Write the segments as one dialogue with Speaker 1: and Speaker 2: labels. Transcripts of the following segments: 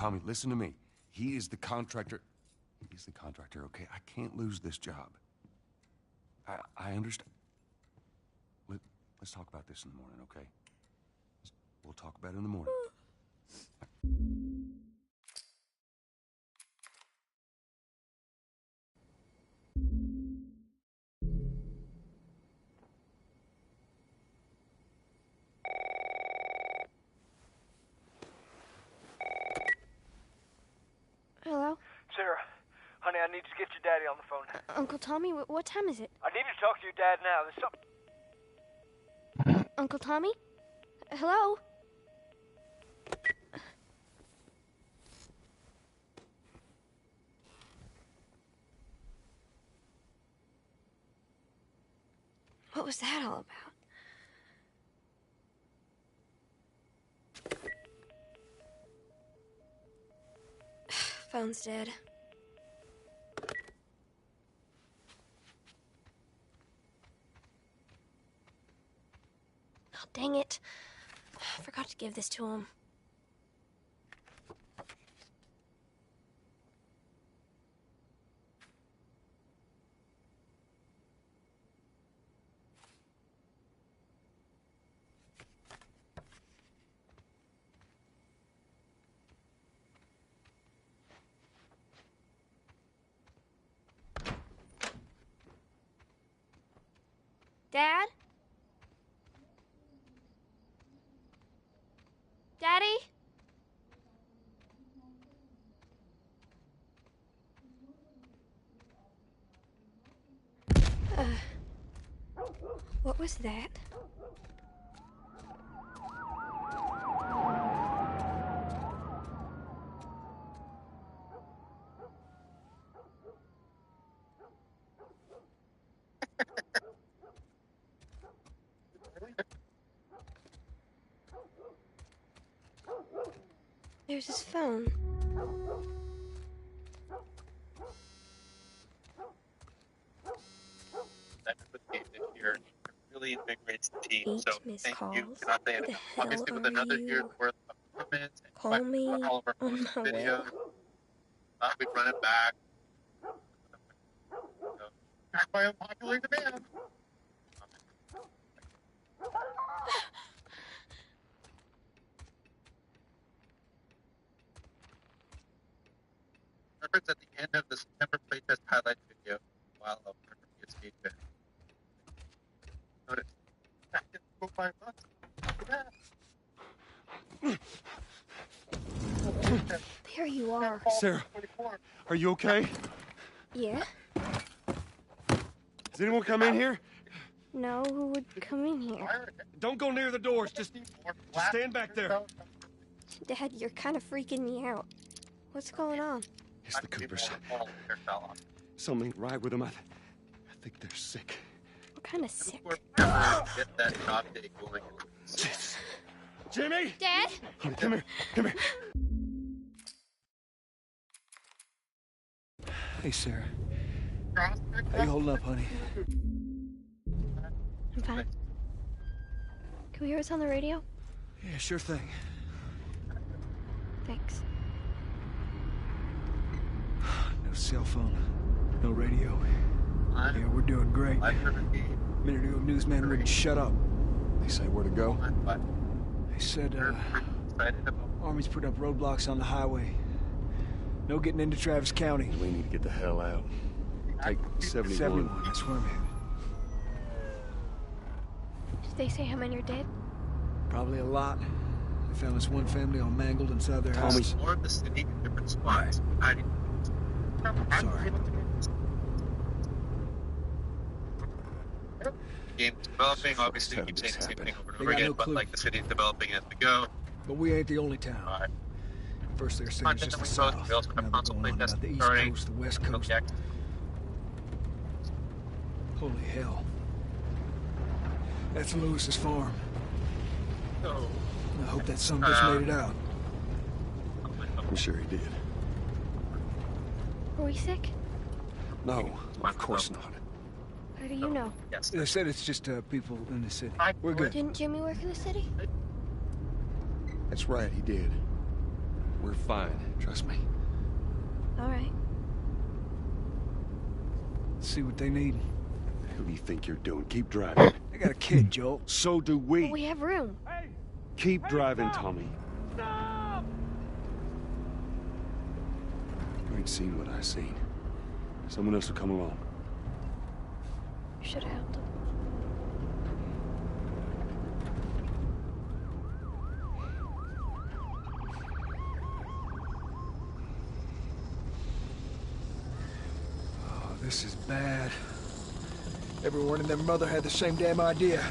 Speaker 1: Tommy, listen to me. He is the contractor. He's the contractor, okay? I can't lose this job. I understand. Let's talk about this in the morning, okay? We'll talk about it in the morning.
Speaker 2: Hello?
Speaker 3: Sarah, honey, I need to get your daddy on the phone.
Speaker 2: Uncle Tommy, what time is it?
Speaker 3: I need to talk to your dad now. There's something...
Speaker 2: Uncle Tommy? Hello? What was that all about? Phone's dead. Oh, dang it. I forgot to give this to him. Dad? Daddy? What was that? There's his phone.
Speaker 4: That's what the game this year really invigorates the team.
Speaker 2: 8
Speaker 4: So
Speaker 2: missed
Speaker 4: thank
Speaker 2: calls.
Speaker 4: you. Cannot say
Speaker 2: Who
Speaker 4: enough.
Speaker 2: the hell
Speaker 4: Obviously, with
Speaker 2: are
Speaker 4: another
Speaker 2: you?
Speaker 4: year's worth of improvements and
Speaker 2: Call me
Speaker 4: all of our
Speaker 2: on my way.
Speaker 4: videos, I'll be running back. So, back by unpopular demand. Reference at the end of the September playtest highlight video while a escape it. Notice. Back in 4 5 months.
Speaker 2: There you are.
Speaker 1: Sarah, are you okay?
Speaker 2: Yeah?
Speaker 1: Does anyone come in here?
Speaker 2: No, who would come in here?
Speaker 1: Don't go near the doors. Just stand back there.
Speaker 2: Dad, you're kind of freaking me out. What's going on?
Speaker 1: It's the Coopers. Something ain't right with them. I think they're sick.
Speaker 2: What kind of sick?
Speaker 4: Get that job day going.
Speaker 1: Jimmy!
Speaker 2: Dad?
Speaker 1: Honey, come here. Come here.
Speaker 5: Hey, Sarah. How you holding up, honey?
Speaker 2: I'm fine. Can we hear what's on the radio?
Speaker 5: Yeah, sure thing.
Speaker 2: Thanks.
Speaker 5: No cell phone, no radio. Yeah, we're doing great. A minute ago, newsman wouldn't shut up.
Speaker 1: They say where to go?
Speaker 5: They said, Army's put up roadblocks on the highway. No getting into Travis County.
Speaker 1: We need to get the hell out. Take 71.
Speaker 5: 71, that's where I'm headed.
Speaker 2: Did they say how many are dead?
Speaker 5: Probably a lot. They found this one family all mangled inside their house.
Speaker 4: More of the city in different spots. Hiding.
Speaker 5: Sorry.
Speaker 4: The game's developing, obviously you keep saying the same thing over and over again, but like the city's developing as we go.
Speaker 5: But we ain't the only town.
Speaker 4: Alright.
Speaker 5: First they're saying it's just the south.
Speaker 4: We also have
Speaker 5: Now
Speaker 4: console
Speaker 5: they're going on
Speaker 4: playtest
Speaker 5: about the east
Speaker 4: starting.
Speaker 5: coast, the west coast. Holy hell. That's Lewis's farm.
Speaker 4: So,
Speaker 5: I hope that son just made it out.
Speaker 1: I'm sure he did.
Speaker 2: Were we sick?
Speaker 1: No, of course not.
Speaker 2: How do you know?
Speaker 4: yes.
Speaker 5: They said it's just people in the city. We're good.
Speaker 2: Didn't Jimmy work in the city?
Speaker 1: That's right, he did. We're fine. Trust me.
Speaker 2: All right.
Speaker 5: See what they need.
Speaker 1: Who do you think you're doing? Keep driving.
Speaker 5: I got a kid, Joel.
Speaker 1: So do we.
Speaker 2: We have room.
Speaker 1: Keep driving, Tommy. You ain't seen what I seen. Someone else will come along.
Speaker 2: Should have helped him.
Speaker 5: Oh, this is bad. Everyone and their mother had the same damn idea.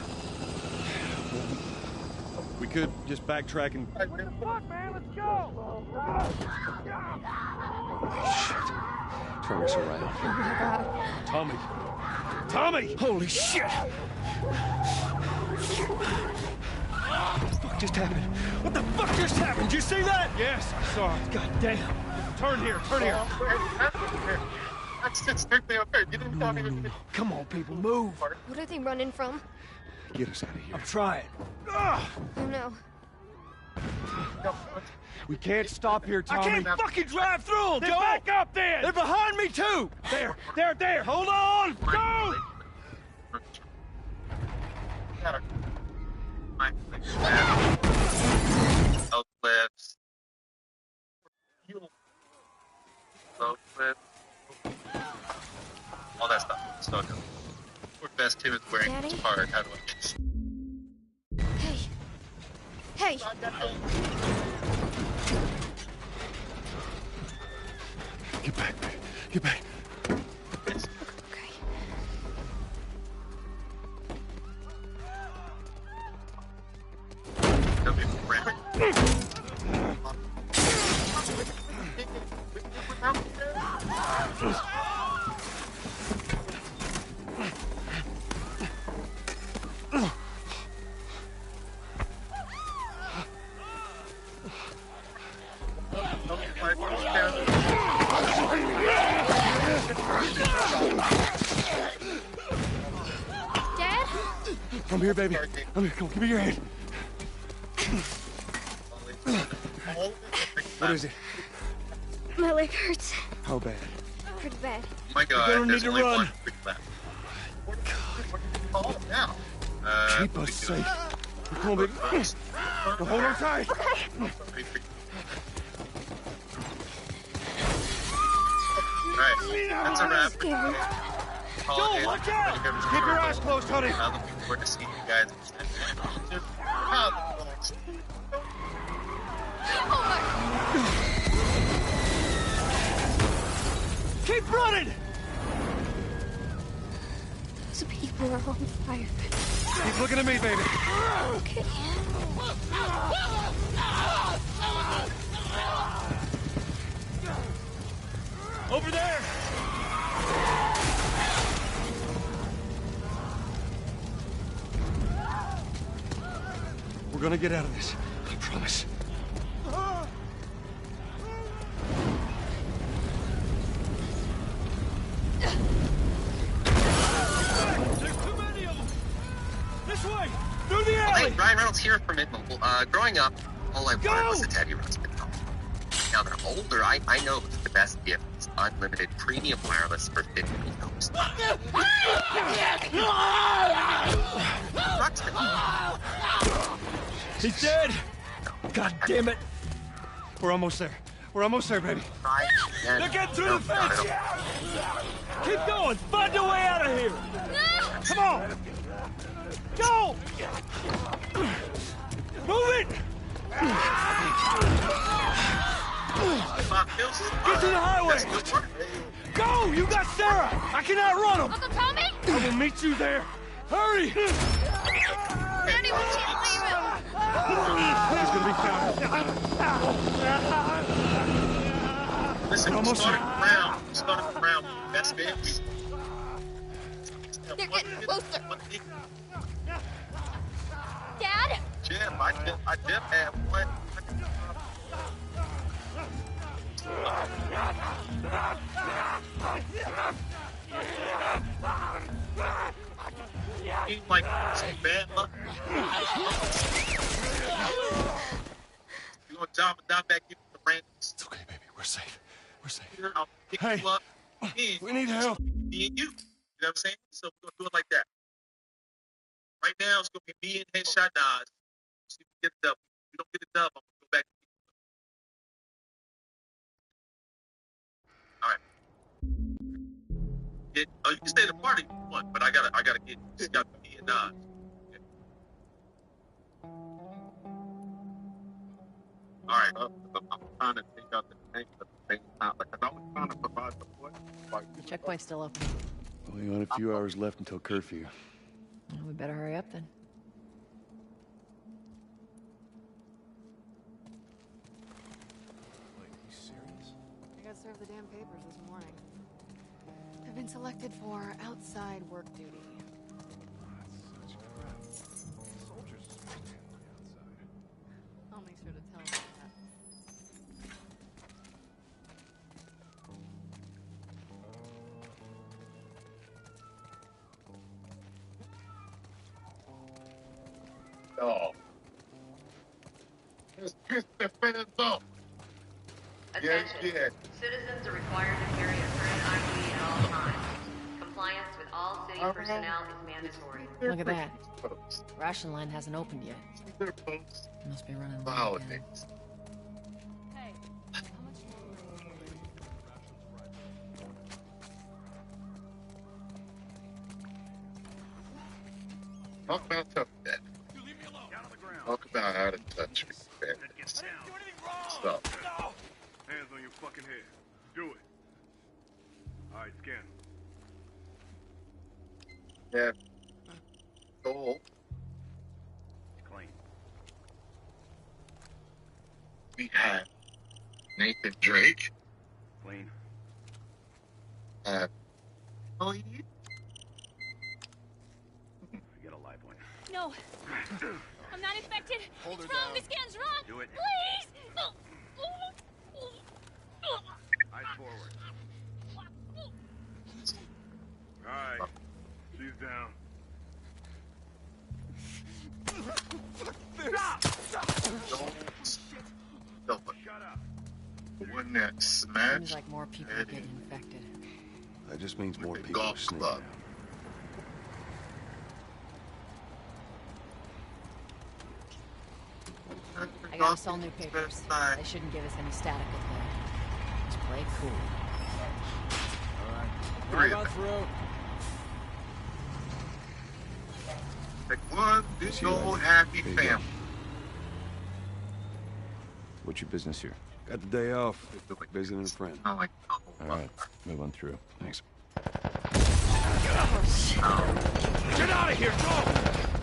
Speaker 1: We could just backtrack and...
Speaker 3: What the fuck, man? Let's go!
Speaker 1: Holy shit. Turn us around.
Speaker 2: Oh my God.
Speaker 1: Tommy! Tommy!
Speaker 5: Holy shit! What the fuck just happened? What the fuck just happened? Did you see that?
Speaker 1: Yes, I saw it.
Speaker 5: God damn.
Speaker 1: Turn here, turn here.
Speaker 4: That's strictly okay. You didn't tell me to...
Speaker 5: Come on, people, move.
Speaker 2: What are they running from?
Speaker 1: Get us out of here.
Speaker 5: I'm trying.
Speaker 2: Oh no.
Speaker 1: We can't stop here, Tommy.
Speaker 5: I can't fucking drive through them,
Speaker 1: Then
Speaker 5: Joel!
Speaker 1: back up then!
Speaker 5: They're behind me, too!
Speaker 1: There! Hold on! Go!
Speaker 4: Outlets. All that stuff. So good. We're best too is wearing
Speaker 2: Daddy?
Speaker 4: his card. How do I...
Speaker 2: Hey. Hey.
Speaker 1: Get back, baby. Get back.
Speaker 2: Okay.
Speaker 4: Don't be frantic.
Speaker 2: Dad?
Speaker 1: I'm here, baby. I'm here. Come on, give me your hand. What is it?
Speaker 2: My leg hurts.
Speaker 1: How bad?
Speaker 2: Pretty bad.
Speaker 4: Oh my God,
Speaker 1: gonna
Speaker 4: there's
Speaker 1: need to
Speaker 4: only
Speaker 1: run.
Speaker 4: one quick left. What call it now?
Speaker 1: Keep us safe. Come on, baby. Now hold on tight.
Speaker 4: Alright, that's a wrap.
Speaker 2: Scared me.
Speaker 1: Joel, watch out! Keep your eyes closed, honey.
Speaker 4: I'm looking forward to seeing you guys.
Speaker 5: Keep running!
Speaker 2: Those people are on fire.
Speaker 1: Keep looking at me, baby.
Speaker 2: Okay.
Speaker 1: Over there! We're gonna get out of this. I promise.
Speaker 5: There's too many of them! This way! Through the alley!
Speaker 4: Hey, Ryan Reynolds here from Mid-Mobile. Growing up, all I wanted was a Teddy Ruxpin phone. Now that I'm older, I know it's the best gift is unlimited premium wireless for $50. Ruxpin.
Speaker 5: He's dead! God damn it!
Speaker 1: We're almost there. We're almost there, baby.
Speaker 5: They're getting through the fence! Keep going! Find a way out of here! Come on! Go! Move it! Get to the highway! Go! You got Sarah! I can outrun him!
Speaker 6: Uncle Tommy?
Speaker 1: I will meet you there.
Speaker 5: Hurry!
Speaker 6: Daddy, we can't leave him.
Speaker 1: He's gonna be found.
Speaker 4: Listen,
Speaker 1: Almost
Speaker 4: starting around. Starting around. Best bits.
Speaker 6: They're getting closer. Dad?
Speaker 4: Jim, I did have one. Seems like some bad luck. You want to down back in the random.
Speaker 1: It's okay, baby. We're safe. We're safe.
Speaker 4: I'll pick
Speaker 1: Hey,
Speaker 4: you up. Me
Speaker 1: we need help.
Speaker 4: and you. You know what I'm saying? So we're gonna do it like that. Right now, it's gonna be me and Headshot Nas. See if we get the dub. If we don't get the dub, I'm gonna go back. All right. You can stay at the party if you want, but I gotta get. It's got me and Nas. Okay. All right.
Speaker 7: I'm trying to take out the tank at the same time. Like, 'cause I was trying to provide support.
Speaker 8: The checkpoint's still open.
Speaker 1: Only on a few hours left until curfew.
Speaker 8: Well, we better hurry up then.
Speaker 1: Wait, are you serious?
Speaker 8: I got served the damn papers this morning. I've been selected for outside work duty.
Speaker 1: That's such crap. Soldiers are supposed to handle the outside.
Speaker 8: I'll make sure to tell them that.
Speaker 7: Oh. Just piss the fans off. Yes,
Speaker 9: Attention.
Speaker 7: yeah.
Speaker 9: Citizens are required to carry a current ID at all times. Compliance with all city personnel is mandatory.
Speaker 8: Look at that.
Speaker 7: Folks.
Speaker 8: Ration line hasn't opened yet.
Speaker 7: They're folks.
Speaker 8: Must be running
Speaker 7: The
Speaker 8: low again.
Speaker 7: holidays.
Speaker 8: Hey, how much
Speaker 7: Talk about tough debt.
Speaker 5: You leave me alone. Down on the ground.
Speaker 7: Talk about out of touch with
Speaker 5: Get
Speaker 7: families.
Speaker 5: down. Do anything wrong.
Speaker 7: Stuff.
Speaker 5: No. Hands on your fucking head. Do it. All right, scan.
Speaker 7: Yeah. Goal.
Speaker 5: Clean.
Speaker 7: We have Nathan Drake.
Speaker 5: Clean.
Speaker 7: Ellie.
Speaker 5: Forget a live one.
Speaker 6: No. I'm not infected.
Speaker 5: Hold
Speaker 6: It's
Speaker 5: her
Speaker 6: wrong.
Speaker 5: down.
Speaker 6: The scan's wrong.
Speaker 5: Do it.
Speaker 6: Please.
Speaker 5: Eyes forward. All right. She's down.
Speaker 7: Don't
Speaker 5: Shut up.
Speaker 7: one that
Speaker 8: Seems
Speaker 7: smashed
Speaker 8: like more people are getting infected.
Speaker 1: That just means more
Speaker 7: the
Speaker 1: people are
Speaker 7: golf
Speaker 1: sneaking
Speaker 7: club.
Speaker 1: out.
Speaker 8: I got us all new papers. They shouldn't give us any static with them. Just play it cool.
Speaker 7: Three of them. Like one big
Speaker 1: See you
Speaker 7: old
Speaker 1: later.
Speaker 7: happy
Speaker 1: There you go.
Speaker 7: family.
Speaker 10: What's your business here?
Speaker 1: Got the day off. Visiting a friend.
Speaker 7: Not like
Speaker 10: All right, move on through.
Speaker 1: Thanks.
Speaker 5: Get out of here. Go.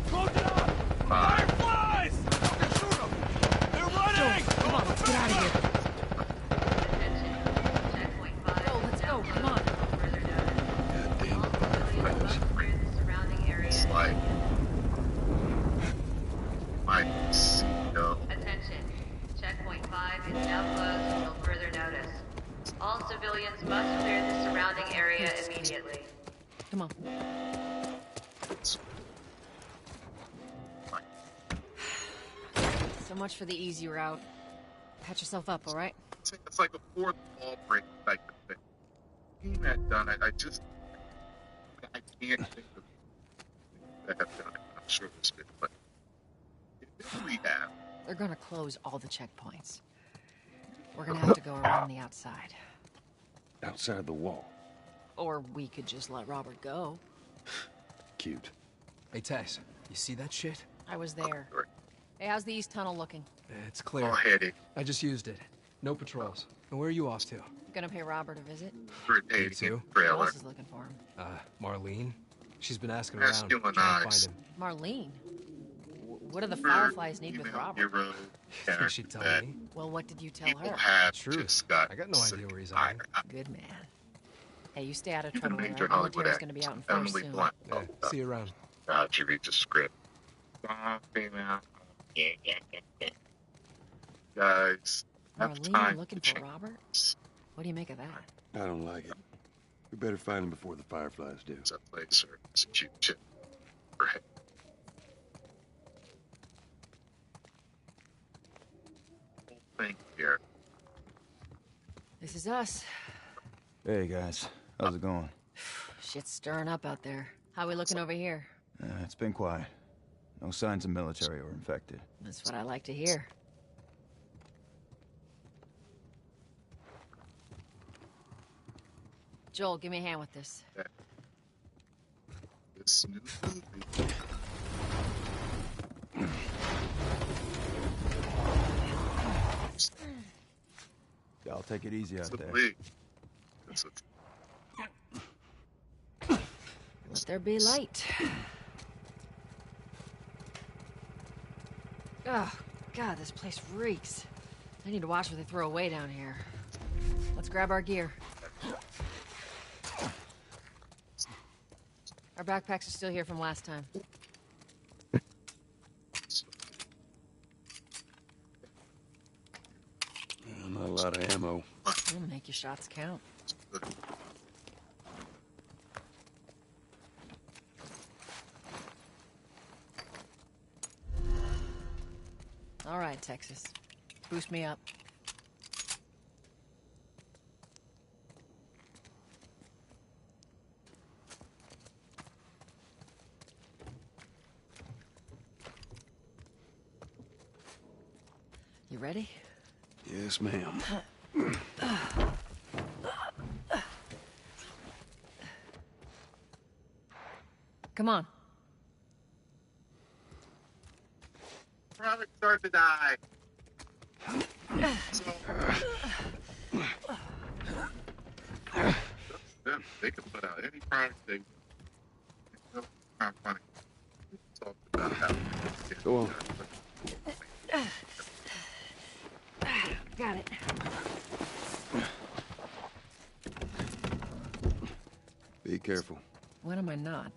Speaker 5: Close it up. Fireflies. Fucking shoot them. They're running.
Speaker 8: Come on, let's get out of here.
Speaker 9: Attention. Checkpoint 5.
Speaker 8: Go, let's go, come on.
Speaker 9: Further notice.
Speaker 1: Goddamn
Speaker 9: All civilians
Speaker 1: fireflies.
Speaker 9: must clear the surrounding area.
Speaker 7: it's like my CEO.
Speaker 9: Attention. Checkpoint 5 is now closed until further notice. All civilians must clear the surrounding area immediately.
Speaker 8: Come on. So much for the easy route. Patch yourself up, all right?
Speaker 7: It's like a fourth wall break type of thing. Team had done it. I can't think of that have done it. I'm sure there's been, but if we have,
Speaker 8: They're gonna close all the checkpoints. We're gonna have to go around the outside.
Speaker 1: Outside the wall.
Speaker 8: Or we could just let Robert go.
Speaker 1: Cute.
Speaker 11: Hey, Tess, you see that shit?
Speaker 8: I was there. Hey, how's the east tunnel looking?
Speaker 11: It's clear.
Speaker 7: all headed,
Speaker 11: I just used it. No patrols. And where are you off to?
Speaker 8: Gonna pay Robert a visit?
Speaker 7: rotating
Speaker 11: too.
Speaker 8: Who
Speaker 7: trailer.
Speaker 8: else is looking for him?
Speaker 11: Marlene? She's been asking around,
Speaker 7: Masculine
Speaker 11: trying to find
Speaker 7: eyes.
Speaker 11: him.
Speaker 8: Marlene? What do the Fireflies need with
Speaker 7: Female
Speaker 8: Robert?
Speaker 7: hero
Speaker 11: Think she'd tell
Speaker 7: that
Speaker 11: me?
Speaker 8: Well, what did you tell
Speaker 7: people
Speaker 8: her?
Speaker 7: have
Speaker 11: Truth.
Speaker 7: just got
Speaker 11: I got no idea where he's hiding.
Speaker 8: Good man. Hey, you stay out of
Speaker 7: Even
Speaker 8: trouble.
Speaker 7: major
Speaker 8: Our
Speaker 7: Hollywood
Speaker 8: military's
Speaker 7: actress,
Speaker 8: gonna be out in force
Speaker 7: Emily
Speaker 8: soon.
Speaker 7: Blunt.
Speaker 11: Yeah, see you around.
Speaker 7: God, you read the script. Female. Guys, have
Speaker 8: Marlene
Speaker 7: time
Speaker 8: looking
Speaker 7: to
Speaker 8: for
Speaker 7: change.
Speaker 8: Robert? What do you make of that?
Speaker 1: I don't like it. We better find him before the Fireflies do.
Speaker 7: It's a place or it's a cute chip. Right. Whole thing here
Speaker 8: This is us.
Speaker 10: Hey, guys. How's it going?
Speaker 8: Shit's stirring up out there. How we looking over here?
Speaker 10: It's been quiet. No signs of military or infected.
Speaker 8: That's what I like to hear. Joel, give me a hand with this.
Speaker 7: This new movie.
Speaker 10: Y'all take it easy out there.
Speaker 8: Let there be light. Oh, God, this place reeks. I need to watch what they throw away down here. Let's grab our gear. Our backpacks are still here from last time.
Speaker 1: Not a lot of ammo.
Speaker 8: We'll make your shots count. All right, Texas. Boost me up. You ready?
Speaker 1: Yes, ma'am.
Speaker 8: Come on.
Speaker 7: Product start to die. So, they can put out any product they want. I'm funny. Talk about how
Speaker 1: Go on.
Speaker 8: Got it.
Speaker 1: Be careful.
Speaker 8: When am I not?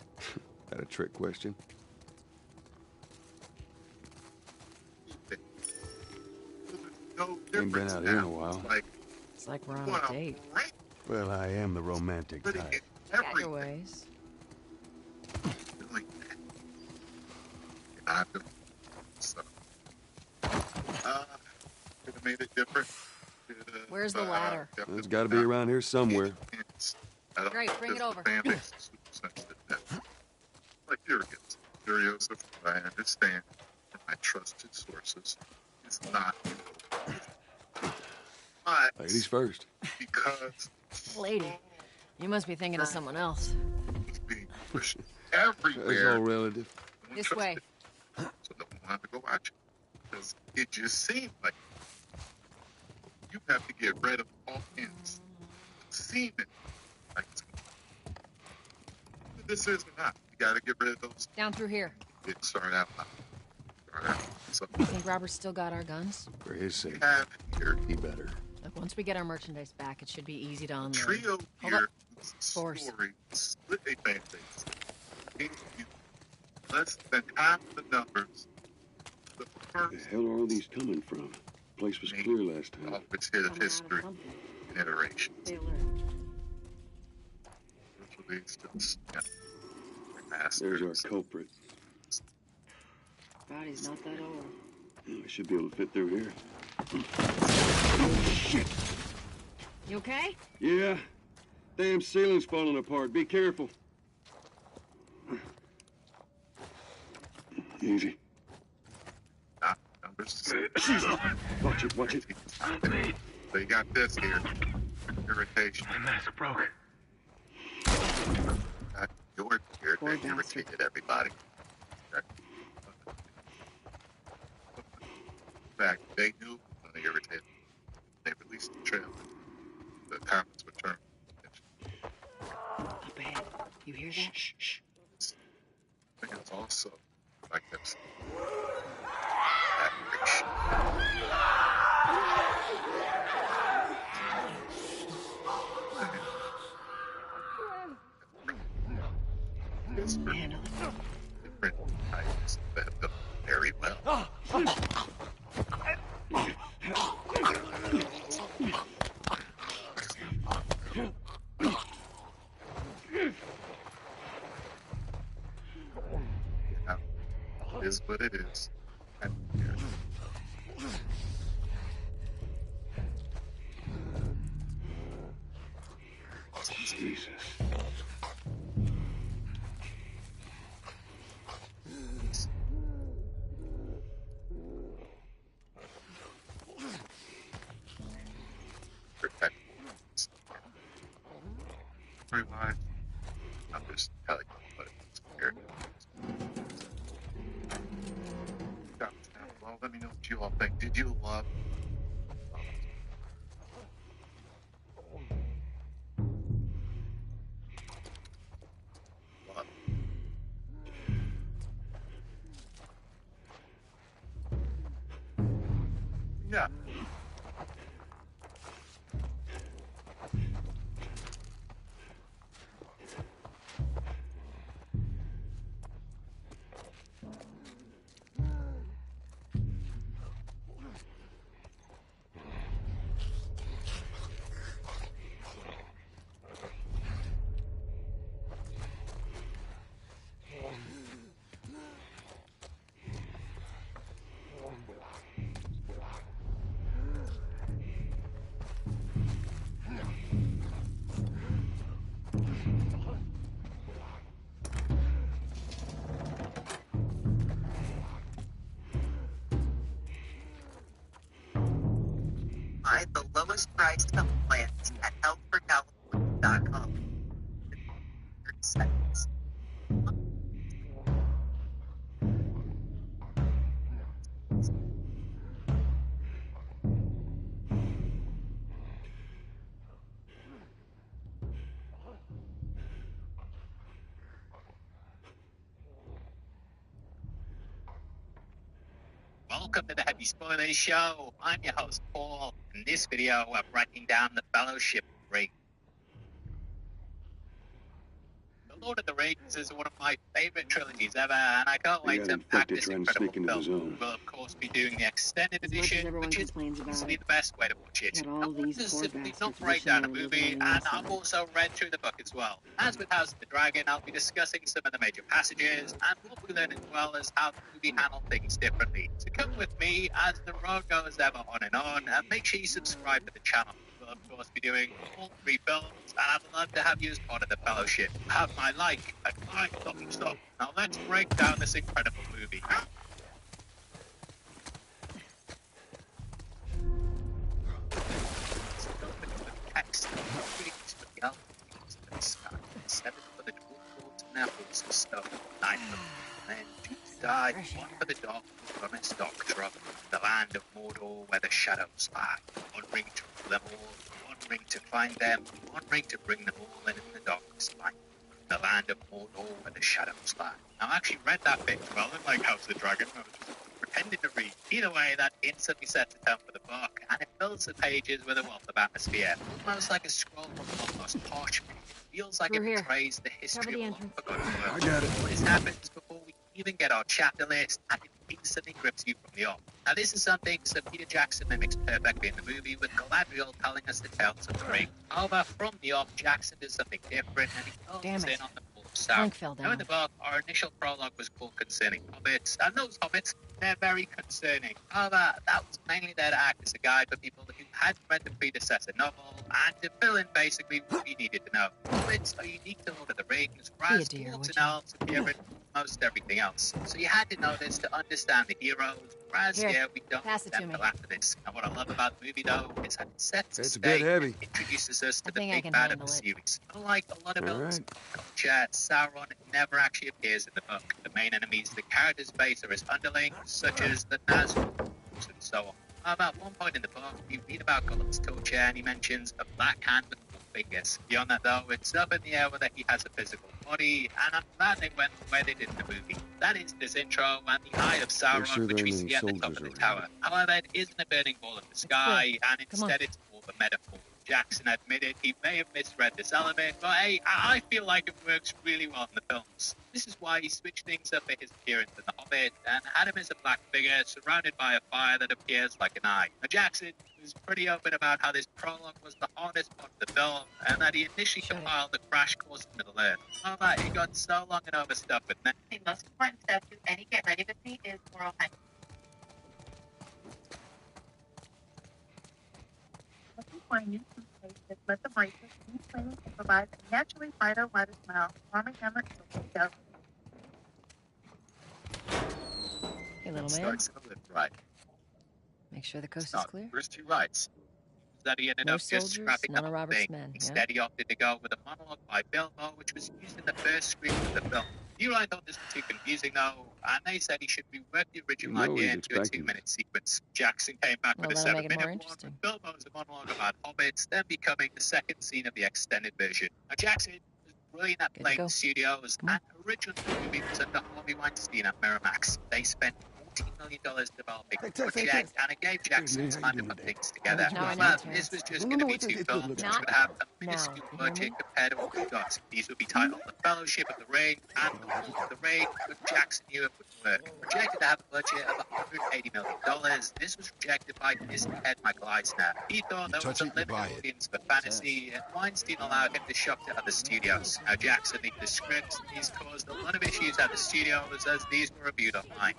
Speaker 1: That a trick question?
Speaker 7: no
Speaker 1: Ain't been
Speaker 7: difference
Speaker 1: out here in a
Speaker 7: now.
Speaker 1: while.
Speaker 8: It's like we're on a date.
Speaker 7: Right?
Speaker 1: Well, I am the romantic
Speaker 7: Putting
Speaker 1: type.
Speaker 7: it
Speaker 8: Got your
Speaker 7: everything.
Speaker 8: ways.
Speaker 7: Doing that. You're not doing it. So, could have made it different.
Speaker 8: Where's the ladder?
Speaker 1: It's got to be around here somewhere.
Speaker 8: Great, bring it over.
Speaker 7: Like Joseph, I understand from my trusted sources, it's not. But
Speaker 1: Ladies first.
Speaker 7: because
Speaker 8: Lady, you must be thinking of someone else.
Speaker 7: it's being pushed
Speaker 1: It's
Speaker 7: everywhere.
Speaker 1: all relative.
Speaker 7: no one
Speaker 8: This
Speaker 7: trusted
Speaker 8: way.
Speaker 7: it. So no one wanted to go watch it. Because it just seemed like you have to get rid of all ends. Seeming like it's this is or not. You gotta get rid of those.
Speaker 8: Down through here.
Speaker 7: It started out loud. So
Speaker 8: You think Robert's still got our guns?
Speaker 1: For his sake,
Speaker 7: we have here
Speaker 1: he better.
Speaker 8: Look, once we get our merchandise back, it should be easy to
Speaker 7: a
Speaker 8: unload.
Speaker 7: trio
Speaker 8: Hold
Speaker 7: here
Speaker 8: up.
Speaker 7: whose
Speaker 8: Force.
Speaker 7: story split a fan base. Gave you less than half the numbers. The
Speaker 1: Where
Speaker 7: first
Speaker 1: the hell are all these coming from? Place was clear last time.
Speaker 7: office hit of history and iteration.
Speaker 8: They learned.
Speaker 7: Which leads to this,
Speaker 1: There's our culprit.
Speaker 8: Body's not that old.
Speaker 1: We should be able to fit through here.
Speaker 8: You okay?
Speaker 1: Yeah. Damn ceiling's falling apart. Be careful. Easy.
Speaker 7: Numbers.
Speaker 1: Watch it, watch it.
Speaker 7: So you got this here. Irritation.
Speaker 3: My mask broke.
Speaker 7: Your gear that irritated everybody. In fact, they knew when they irritated. They released the trailer. The comments were turned.
Speaker 8: Up ahead. You hear that?
Speaker 7: Shh, shh. I think it's also like this.
Speaker 8: Handle it.
Speaker 7: Different types that have done very well. It is what it is. And, yeah.
Speaker 1: Jesus.
Speaker 7: Protect. Rewind. I'm just telling you what it's here. Well, let me know what you all think. Did you love? What? Yeah.
Speaker 4: Buy the lowest priced health plans at healthforcalifornia.com. 30 seconds. Welcome to the Heavy Spoilers Show. I'm your host, Paul. In this video, we're breaking down the Fellowship Ring. The Lord of the Rings is one of my favorite trilogies ever, and I can't wait to unpack this incredible film. We'll, of course, be doing the extended edition, which is easily the best way to watch it. I wanted to simply not break down a movie, and I've also read through the book as well. As with House of the Dragon, I'll be discussing some of the major passages, and what we learn as well as how the movie handled things differently. So come with me as the road goes ever on, and make sure you subscribe to the channel. We'll, of course, be doing all 3 films, and I'd love to have you as part of the Fellowship. Have my like, and my thumbs up. Now let's break down this incredible movie. Text, the elf, the sky, 7 for the dwarf lords and apples of stone, 9 for the men, 2 to die, 1 for the dog, from its dog truck, the land of Mordor where the shadows lie, 1 ring to rule them all, 1 ring to find them, 1 ring to bring them all in the darkness light. The land of Mordor where the shadows lie. Now, I actually read that bit as well in like House of the Dragon. I was just pretending to read. Either way, that instantly sets the tone for the book, and it fills the pages with a wealth of atmosphere. Almost like a scroll from almost parchment. It feels like it portrays the history of a long-forgotten world.
Speaker 1: I got it.
Speaker 4: What happens before we even get our chapter list, and it instantly grips you from the off. Now, this is something Sir Peter Jackson mimics perfectly in the movie, with Galadriel telling us the tales of the ring. However, from the off, Jackson does something different, and he focuses in on the Pool of Sauron. Now, in the book, our initial prologue was called Concerning Hobbits, and those hobbits, they're very concerning. However, that was mainly there to act as a guide for people who hadn't read the predecessor novel, and to fill in basically what you needed to know. Hobbits are unique to Lord of the Rings, whereas dwarves and elves appear in almost everything else. So you had to know this to understand the heroes, whereas here we don't get them till after this. And what I love about the movie, though, is that it sets the stage and introduces us to the big bad of the series. Unlike a lot of films, culture, Sauron never actually appears in the book. The main enemies the characters face are his underlings, such as the Nazgûl and so on. At one point in the book, you read about Gollum's torture, and he mentions a black hand with 4 fingers. Beyond that, though, it's up in the air whether he has a physical body, and I'm glad they went where they did in the movie. That is this intro and the Eye of Sauron, which we see at the top of the tower. However, it isn't a burning ball in the sky, and instead it's more of a metaphor. Jackson admitted he may have misread this element, but hey, I feel like it works really well in the films. This is why he switched things up for his appearance in The Hobbit and had him as a black figure surrounded by a fire that appears like an eye. Now, Jackson was pretty open about how this prologue was the hardest part of the film and that he initially compiled the crash course in Middle-earth. However, he got so long and overstuffed with that.
Speaker 9: The most important step to any get ready with me is moral hygiene.
Speaker 12: poignant and tasted with the moisture and cleaning to provide a naturally lighter, lighter smell, warming them at together.
Speaker 8: Hey, little man.
Speaker 4: Starts in the lift right.
Speaker 8: Make sure the coast is
Speaker 4: Not
Speaker 8: clear.
Speaker 4: first two rights. That he ended
Speaker 8: No
Speaker 4: up just
Speaker 8: soldiers,
Speaker 4: scrapping
Speaker 8: none
Speaker 4: the
Speaker 8: of
Speaker 4: whole
Speaker 8: Robert's
Speaker 4: thing.
Speaker 8: men, yeah?
Speaker 4: Instead, he opted to go with a monologue by Bilbo, which was used in the first screen of the film. Eli thought this was too confusing, though, and they said he should rework the original idea into a 2-minute sequence. Jackson came back
Speaker 8: Well,
Speaker 4: with a
Speaker 8: that'll make it
Speaker 4: 7-minute
Speaker 8: more
Speaker 4: one,
Speaker 8: interesting.
Speaker 4: with Bilbo's monologue about hobbits, then becoming the second scene of the extended version. Now, Jackson was brilliant at playing the studios, and originally the movie was under Harvey Weinstein at Miramax. They spent $14 million developing the project, and it gave Jackson time to put things together. But this was just going to be two films which would have a minuscule budget compared to what we got. These would be titled The Fellowship of the Ring and The Lord of the Ring, but Jackson knew it would work. Projected to have a budget of $180 million, this was rejected by Disney head Michael Eisner. He thought there was a limited audience for fantasy, and Weinstein allowed him to shop to other studios. Now, Jackson leaked the scripts, and these caused a lot of issues at the studios as these were reviewed online.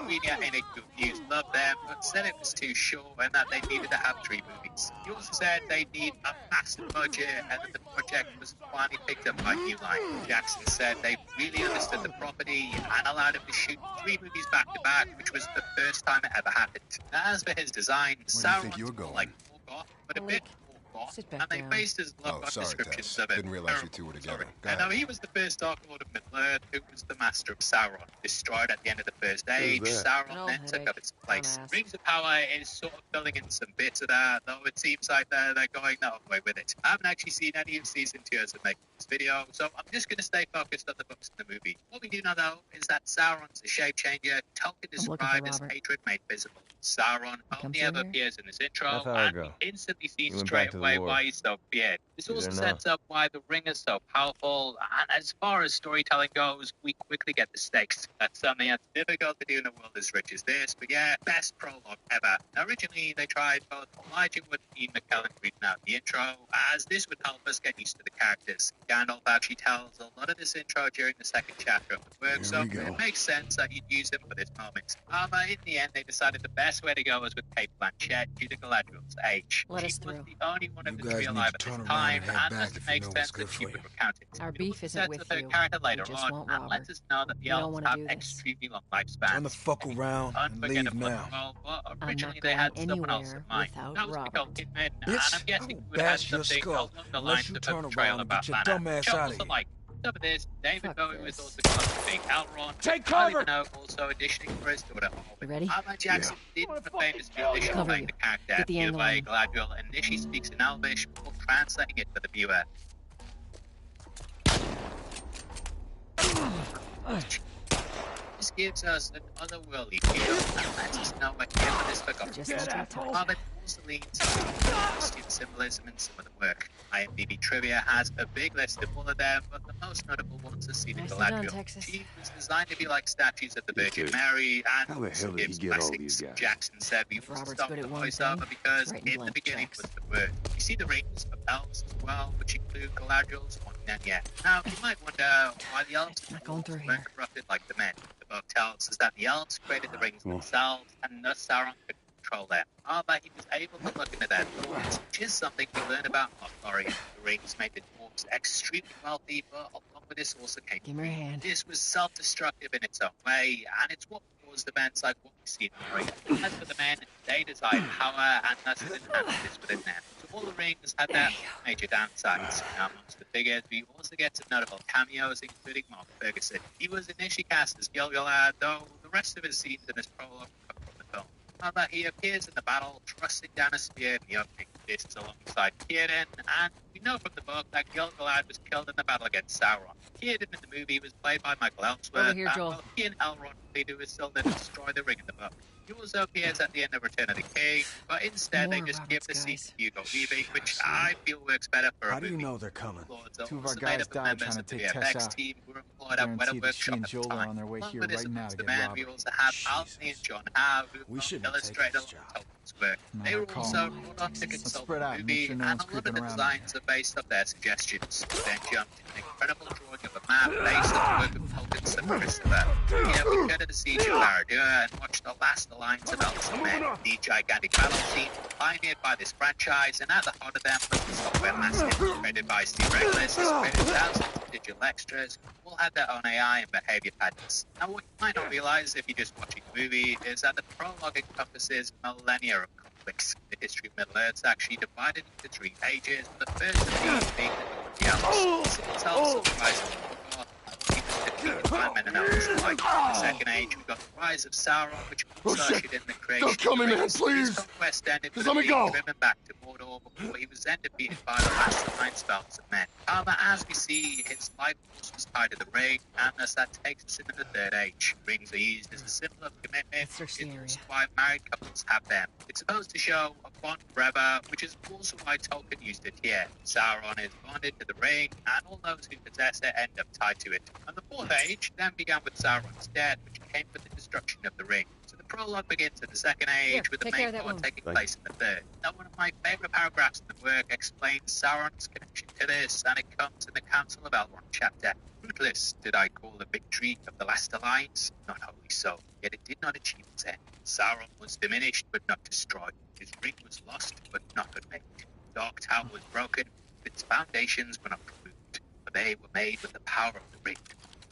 Speaker 4: Media and good reviews loved them, but said it was too short and that they needed to have 3 movies. He also said they need a massive budget and that the project was finally picked up by New Line. Jackson said they really understood the property and allowed him to shoot 3 movies back to back, which was the first time it ever happened. Now, as for his design, Sauron's more like Morgoth, but a bit more goth, and they based his love on descriptions of it.
Speaker 1: Didn't realize you two were together.
Speaker 4: And now he was the first Dark Lord of Middle-earth, who was the master of Sauron. Destroyed at the end of the First Age, Sauron then took up its place. Rings of Power is sort of filling in some bits of that, though it seems like they're going the other way with it. I haven't actually seen any of Season 2 as of making this video, so I'm just going to stay focused on the books in the movie. What we do know, though, is that Sauron's a shape changer, Tolkien described as hatred made visible. Sauron only ever appears in this intro, and we instantly see straight away why he's so feared. This also sets up why the ring is so powerful, and as far as storytelling goes, we quickly get the stakes. That's something that's difficult to do in a world as rich as this, but yeah, best prologue ever. Now, originally, they tried both Elijah Wood and Ian McKellen reading out the intro, as this would help us get used to the characters. Gandalf actually tells a lot of this intro during the second chapter of the work, so it makes sense that you'd use him for this moment. But in the end, they decided the best way to go was with Kate Blanchett due to Galadriel's age. She was the only one of the 3 alive at this time, and thus it makes sense that she would recount it.
Speaker 8: Our beef isn't with
Speaker 4: her
Speaker 8: you.
Speaker 4: character later
Speaker 8: We just
Speaker 4: on,
Speaker 8: want
Speaker 4: and
Speaker 8: Robert.
Speaker 4: lets us know that the
Speaker 8: You don't
Speaker 4: elves
Speaker 8: wanna
Speaker 4: have
Speaker 8: do this.
Speaker 4: extremely long lifespans.
Speaker 5: Turn the fuck around and leave now.
Speaker 4: But originally they had someone else in mind. That was Nicole Kidman, and I'm guessing we would have had something along the lines of a portrayal about Lana. Also, like, some of this, David Bowie was also contemplating Elrond.
Speaker 5: Take cover!
Speaker 4: Also auditioning for his daughter.
Speaker 8: Ready?
Speaker 4: Alma Jackson did the famous musician playing the character, played by Galadriel, and initially speaks in Elvish before translating it for the viewer. This gives us an otherworldly feel and lets us know what him and this book are. Hobbit also leans into Christian symbolism in some of the work. IMDb Trivia has a big list of all of them, but the most notable ones are seen in Galadriel. She was designed to be like statues of the Virgin Mary, and
Speaker 1: How the hell did he get all these guys?
Speaker 4: Jackson said we also stopped the voiceover because in the beginning was the word. You see the rings of elves as well, which include Galadriel's one and yet. Now, you might wonder why the elves weren't corrupted like the men. The book tells us that the elves created the rings themselves, and thus Sauron could control them. But he was able to look into their thoughts, which is something we learn about Lothlorien. The rings made the dwarves extremely wealthy, but along with this also came
Speaker 8: Give me your hand.
Speaker 4: This was self-destructive in its own way, and it's what caused events like what we see in the ring. As for the men, they desired power, and thus it enhanced this within them. So all the rings had their major downsides. Now, amongst the figures, we also get some notable cameos, including Mark Ferguson. He was initially cast as Gil-galad, though the rest of his scenes in his prologue come from the film. But he appears in the battle, thrusting down a spear in the opening. This is alongside Círdan, and we know from the book that Gil-galad was killed in the battle against Sauron. Círdan in the movie was played by Michael Ellsworth, and while he and Elrond plead to still then destroy the ring in the book. He also appears at the end of Return of the King, but instead they just give the scene to Hugo Weaving, which I feel works better for a movie.
Speaker 10: How do you know they're coming?
Speaker 4: Two of our guys died trying to take Tess out. Team who were employed at Weta Workshop at the time.
Speaker 10: On their way here
Speaker 4: right
Speaker 10: now to
Speaker 4: the
Speaker 10: get
Speaker 4: man,
Speaker 10: Robert.
Speaker 4: we also have Anthony and John Howe, who illustrated Tolkien's work. They were also brought on to consult the movie, and a lot of the designs of based off their suggestions. We then jumped to an incredible drawing of a map based on the work of Hogan's and Christopher. Here we go to the siege of Paradua and watch the last alliance of elves and men. The gigantic battle scene pioneered by this franchise, and at the heart of them was the software massive, created by Steve Reckless, who's created thousands of digital extras, all had their own AI and behavior patterns. Now, what you might not realize if you're just watching the movie is that the prologue encompasses millennia of conflicts. The history of Middle Earth's actually divided into 3 pages, with the first of these being the elves. This itself summarizes and elves like. In the Second Age, we got the rise of Sauron, which ushered in the creation of the Rings. His conquest ended with him being driven back to Mordor before he was then defeated by the last of 9 spells of men. However, as we see, his life force was tied to the ring, and thus that takes us into the Third Age. Rings are used as a symbol of commitment, which is also why married couples have them. It's supposed to show a bond forever, which is also why Tolkien used it here. Sauron is bonded to the ring, and all those who possess it end up tied to it. And the Fourth Age then began with Sauron's death, which came with the destruction of the ring. So the prologue begins in the Second Age, with the main plot taking place in the Third. Now, one of my favourite paragraphs in the work explains Sauron's connection to this, and it comes in the Council of Elrond chapter. Fruitless did I call the victory of the last alliance? Not wholly so, yet it did not achieve its end. Sauron was diminished, but not destroyed. His ring was lost, but not unmade. The Dark Tower was broken, but its foundations were not removed, for they were made with the power of the ring.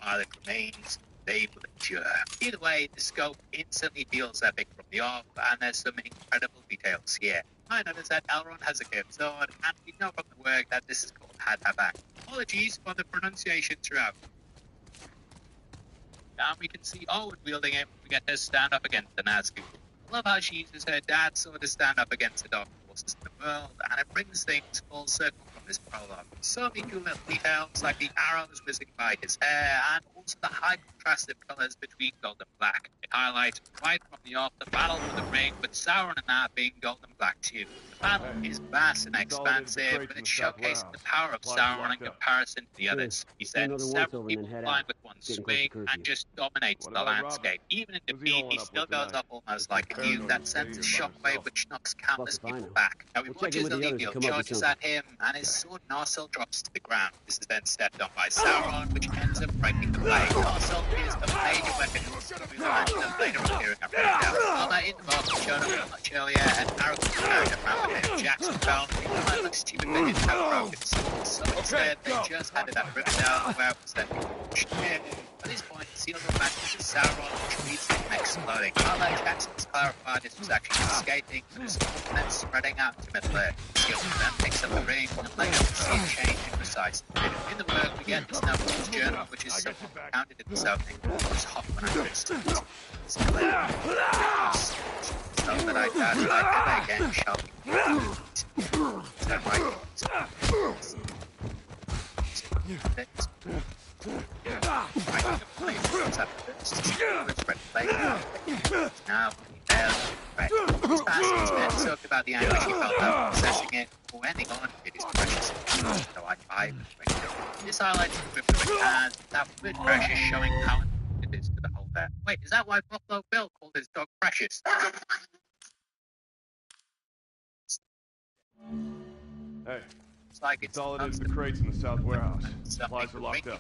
Speaker 4: While it remains, they will endure. Either way, the scope instantly feels epic from the off, and there's some incredible details here. I noticed that Elrond has a curved sword, and we know from the work that this is called ArtsAfact. Apologies for the pronunciation throughout. And we can see Owen wielding it when we get to stand up against the Nazgûl. I love how she uses her dad's sword to stand up against the dark forces in the world, and it brings things full circle from this prologue. So many cool little details, like the arrows whizzing by his hair, and also the high contrastive colours between gold and black. It highlights right from the off the battle for the ring, with Sauron and that being gold and black too. The battle is vast and expansive, but it showcases the power of Sauron in comparison to the others. He sends several people flying with one swing and just dominates the landscape. Even in defeat, he still goes up almost like a nuke that sends a shockwave which knocks countless people back. Now he watches Eligil, charges at him, and his sword Narsil drops to the ground. This is then stepped on by Sauron, which ends up breaking the blade. Narsil is a major weapon who lands and later appearing at Rhaegal. Although in the book, shown up much earlier, an arrogant character found him. Jackson felt it might look stupid they didn't have broken swords, so instead they just had it at Rivendell, where it was then pushed in. At this point, Isildur manages Sauron, which leads to him exploding. Although Jackson's clarified this was actually escaping, but his sword then spreading out to Middle-earth. Isildur then picks up the ring, and later we see a change in precise. In the work, we get this notebook's journal, which is something counted in this opening. It was hot when I first started. It's clear. So that I doubt if I ever again shall be. Is that right? Now, this passage then talked about the anguish he felt after possessing it, or ending on it is precious. So I this highlights the grip the ring has, that word precious showing how important it is to the holder. Wait, is that why Buffalo Bill called his dog Precious?
Speaker 1: Hey.
Speaker 4: It's like it's
Speaker 1: all it is, the crates in the south warehouse. Supplies are locked up.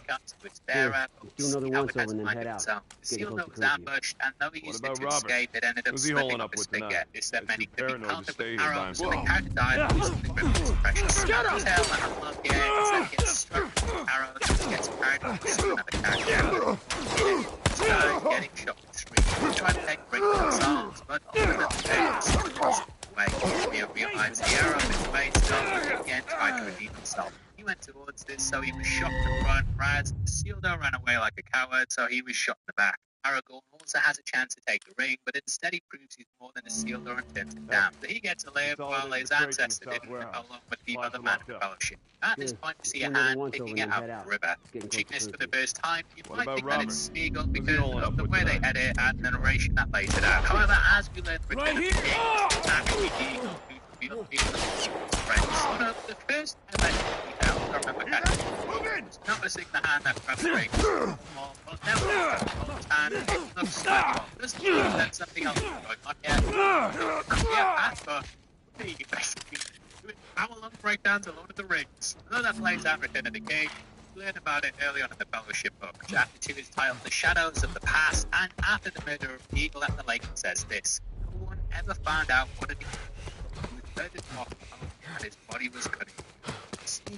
Speaker 4: Do another once over and then head out. Isildur was ambushed, and though he used it to escape, it ended up slipping off his finger. This meant he could be pounded with arrows, and the character died losing the grip of his precious. Shut up! Tell and unlock the egg, so he gets struck with arrows, and gets carried off to another character. This guy getting shot with three. He tried to take a break from his arms, but ultimately failed. He realized the arrow in his face, so again tried to redeem himself. He went towards this, so he was shot in front, whereas Isildur ran away like a coward, so he was shot in the back. Aragorn also has a chance to take the ring, but instead he proves he's more than Isildur and turns him down. So he gets to live while his ancestor didn't, along with the other man of the fellowship. At this point, we see a hand picking it out of the river. Watching this for the first time, you might think that it's Smeagol because of the way they edit and the narration that lays it out. However, as we learn the Return of the King, it's actually Eagle who feels friends. One of the first elements I remember catching was noticing the hand that grabbed the ring. Well, never and it looks slightly off. This means that something else is going on here. Yeah, that's for me, basically. hour-long breakdowns of Lord of the Rings. Although that plays out Return of the King, we learn about it early on in the Fellowship book. Chapter 2 is titled The Shadows of the Past, and after the murder of the eagle at the lake, it says this: no one ever found out what it is. He was murdered off and his body was cut. He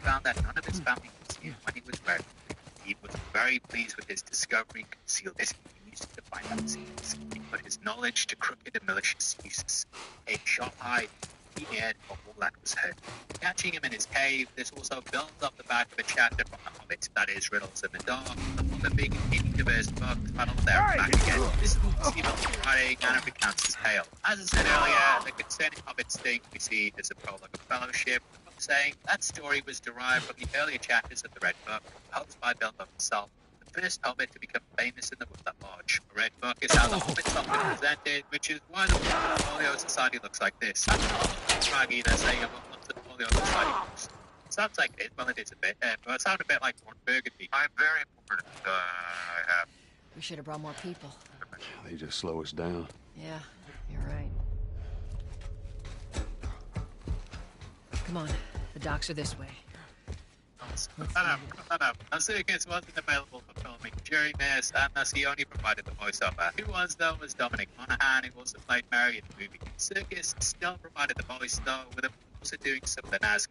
Speaker 4: found that none of his family could see him when he was buried. He was very pleased with his discovery and concealed this. He used to find out secrets. He put his knowledge to crooked and malicious uses. A shot high, he aired for all that was heard. Catching him in his cave, this also builds up the back of a chapter from The Hobbit, that is Riddles in the Dark, the big indie-diverse book titled There and Back Again. This is Stephen writing and it recounts his tale. As I said earlier, the concerning Hobbits thing we see is a prologue of Fellowship, saying that story was derived from the earlier chapters of the Red Book, composed by Bilbo himself, the first Hobbit to become famous in the world at large. The Red Book is how the Hobbits often presented, which is why the Folio Society looks like this. I'm not braggy either, saying what the Folio Society looks. Sounds like it, well it is a bit, but it sounds a bit like Ron Burgundy.
Speaker 7: I'm very important. I have.
Speaker 8: We should have brought more people.
Speaker 1: They just slow us down.
Speaker 8: Yeah, you're right. Come on, the docks are this way.
Speaker 4: Circus wasn't available for filming during this, and thus he only provided the voiceover. Who was, though, was Dominic Monaghan, who also played Mary in the movie. Circus still provided the voice, though, with him also doing something as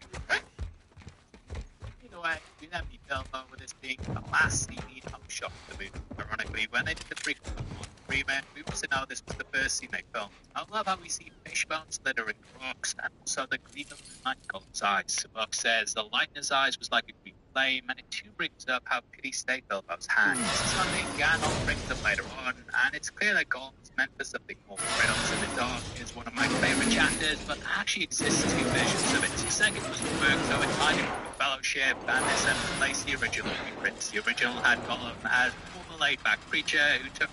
Speaker 4: either way, we then meet Bilbo with this being the last scene home shot of the movie. Ironically, when they did the prequel agreement, we also know this was the first scene they filmed. I love how we see fish bones littering rocks, and also the gleam of the night Gold's eyes. The book says the light in his eyes was like a green flame, and it too brings up how pity stayed Bilbo's hand. This is something Gandalf brings up later on, and it's clear that Gold was meant for something more. Riddles in the Dark is one of my favorite chapters, but there actually exists two versions of it. The second was the work, so it tied in with the Fellowship, and this replaced the original reprints. The original had Gollum as a former laid-back preacher who took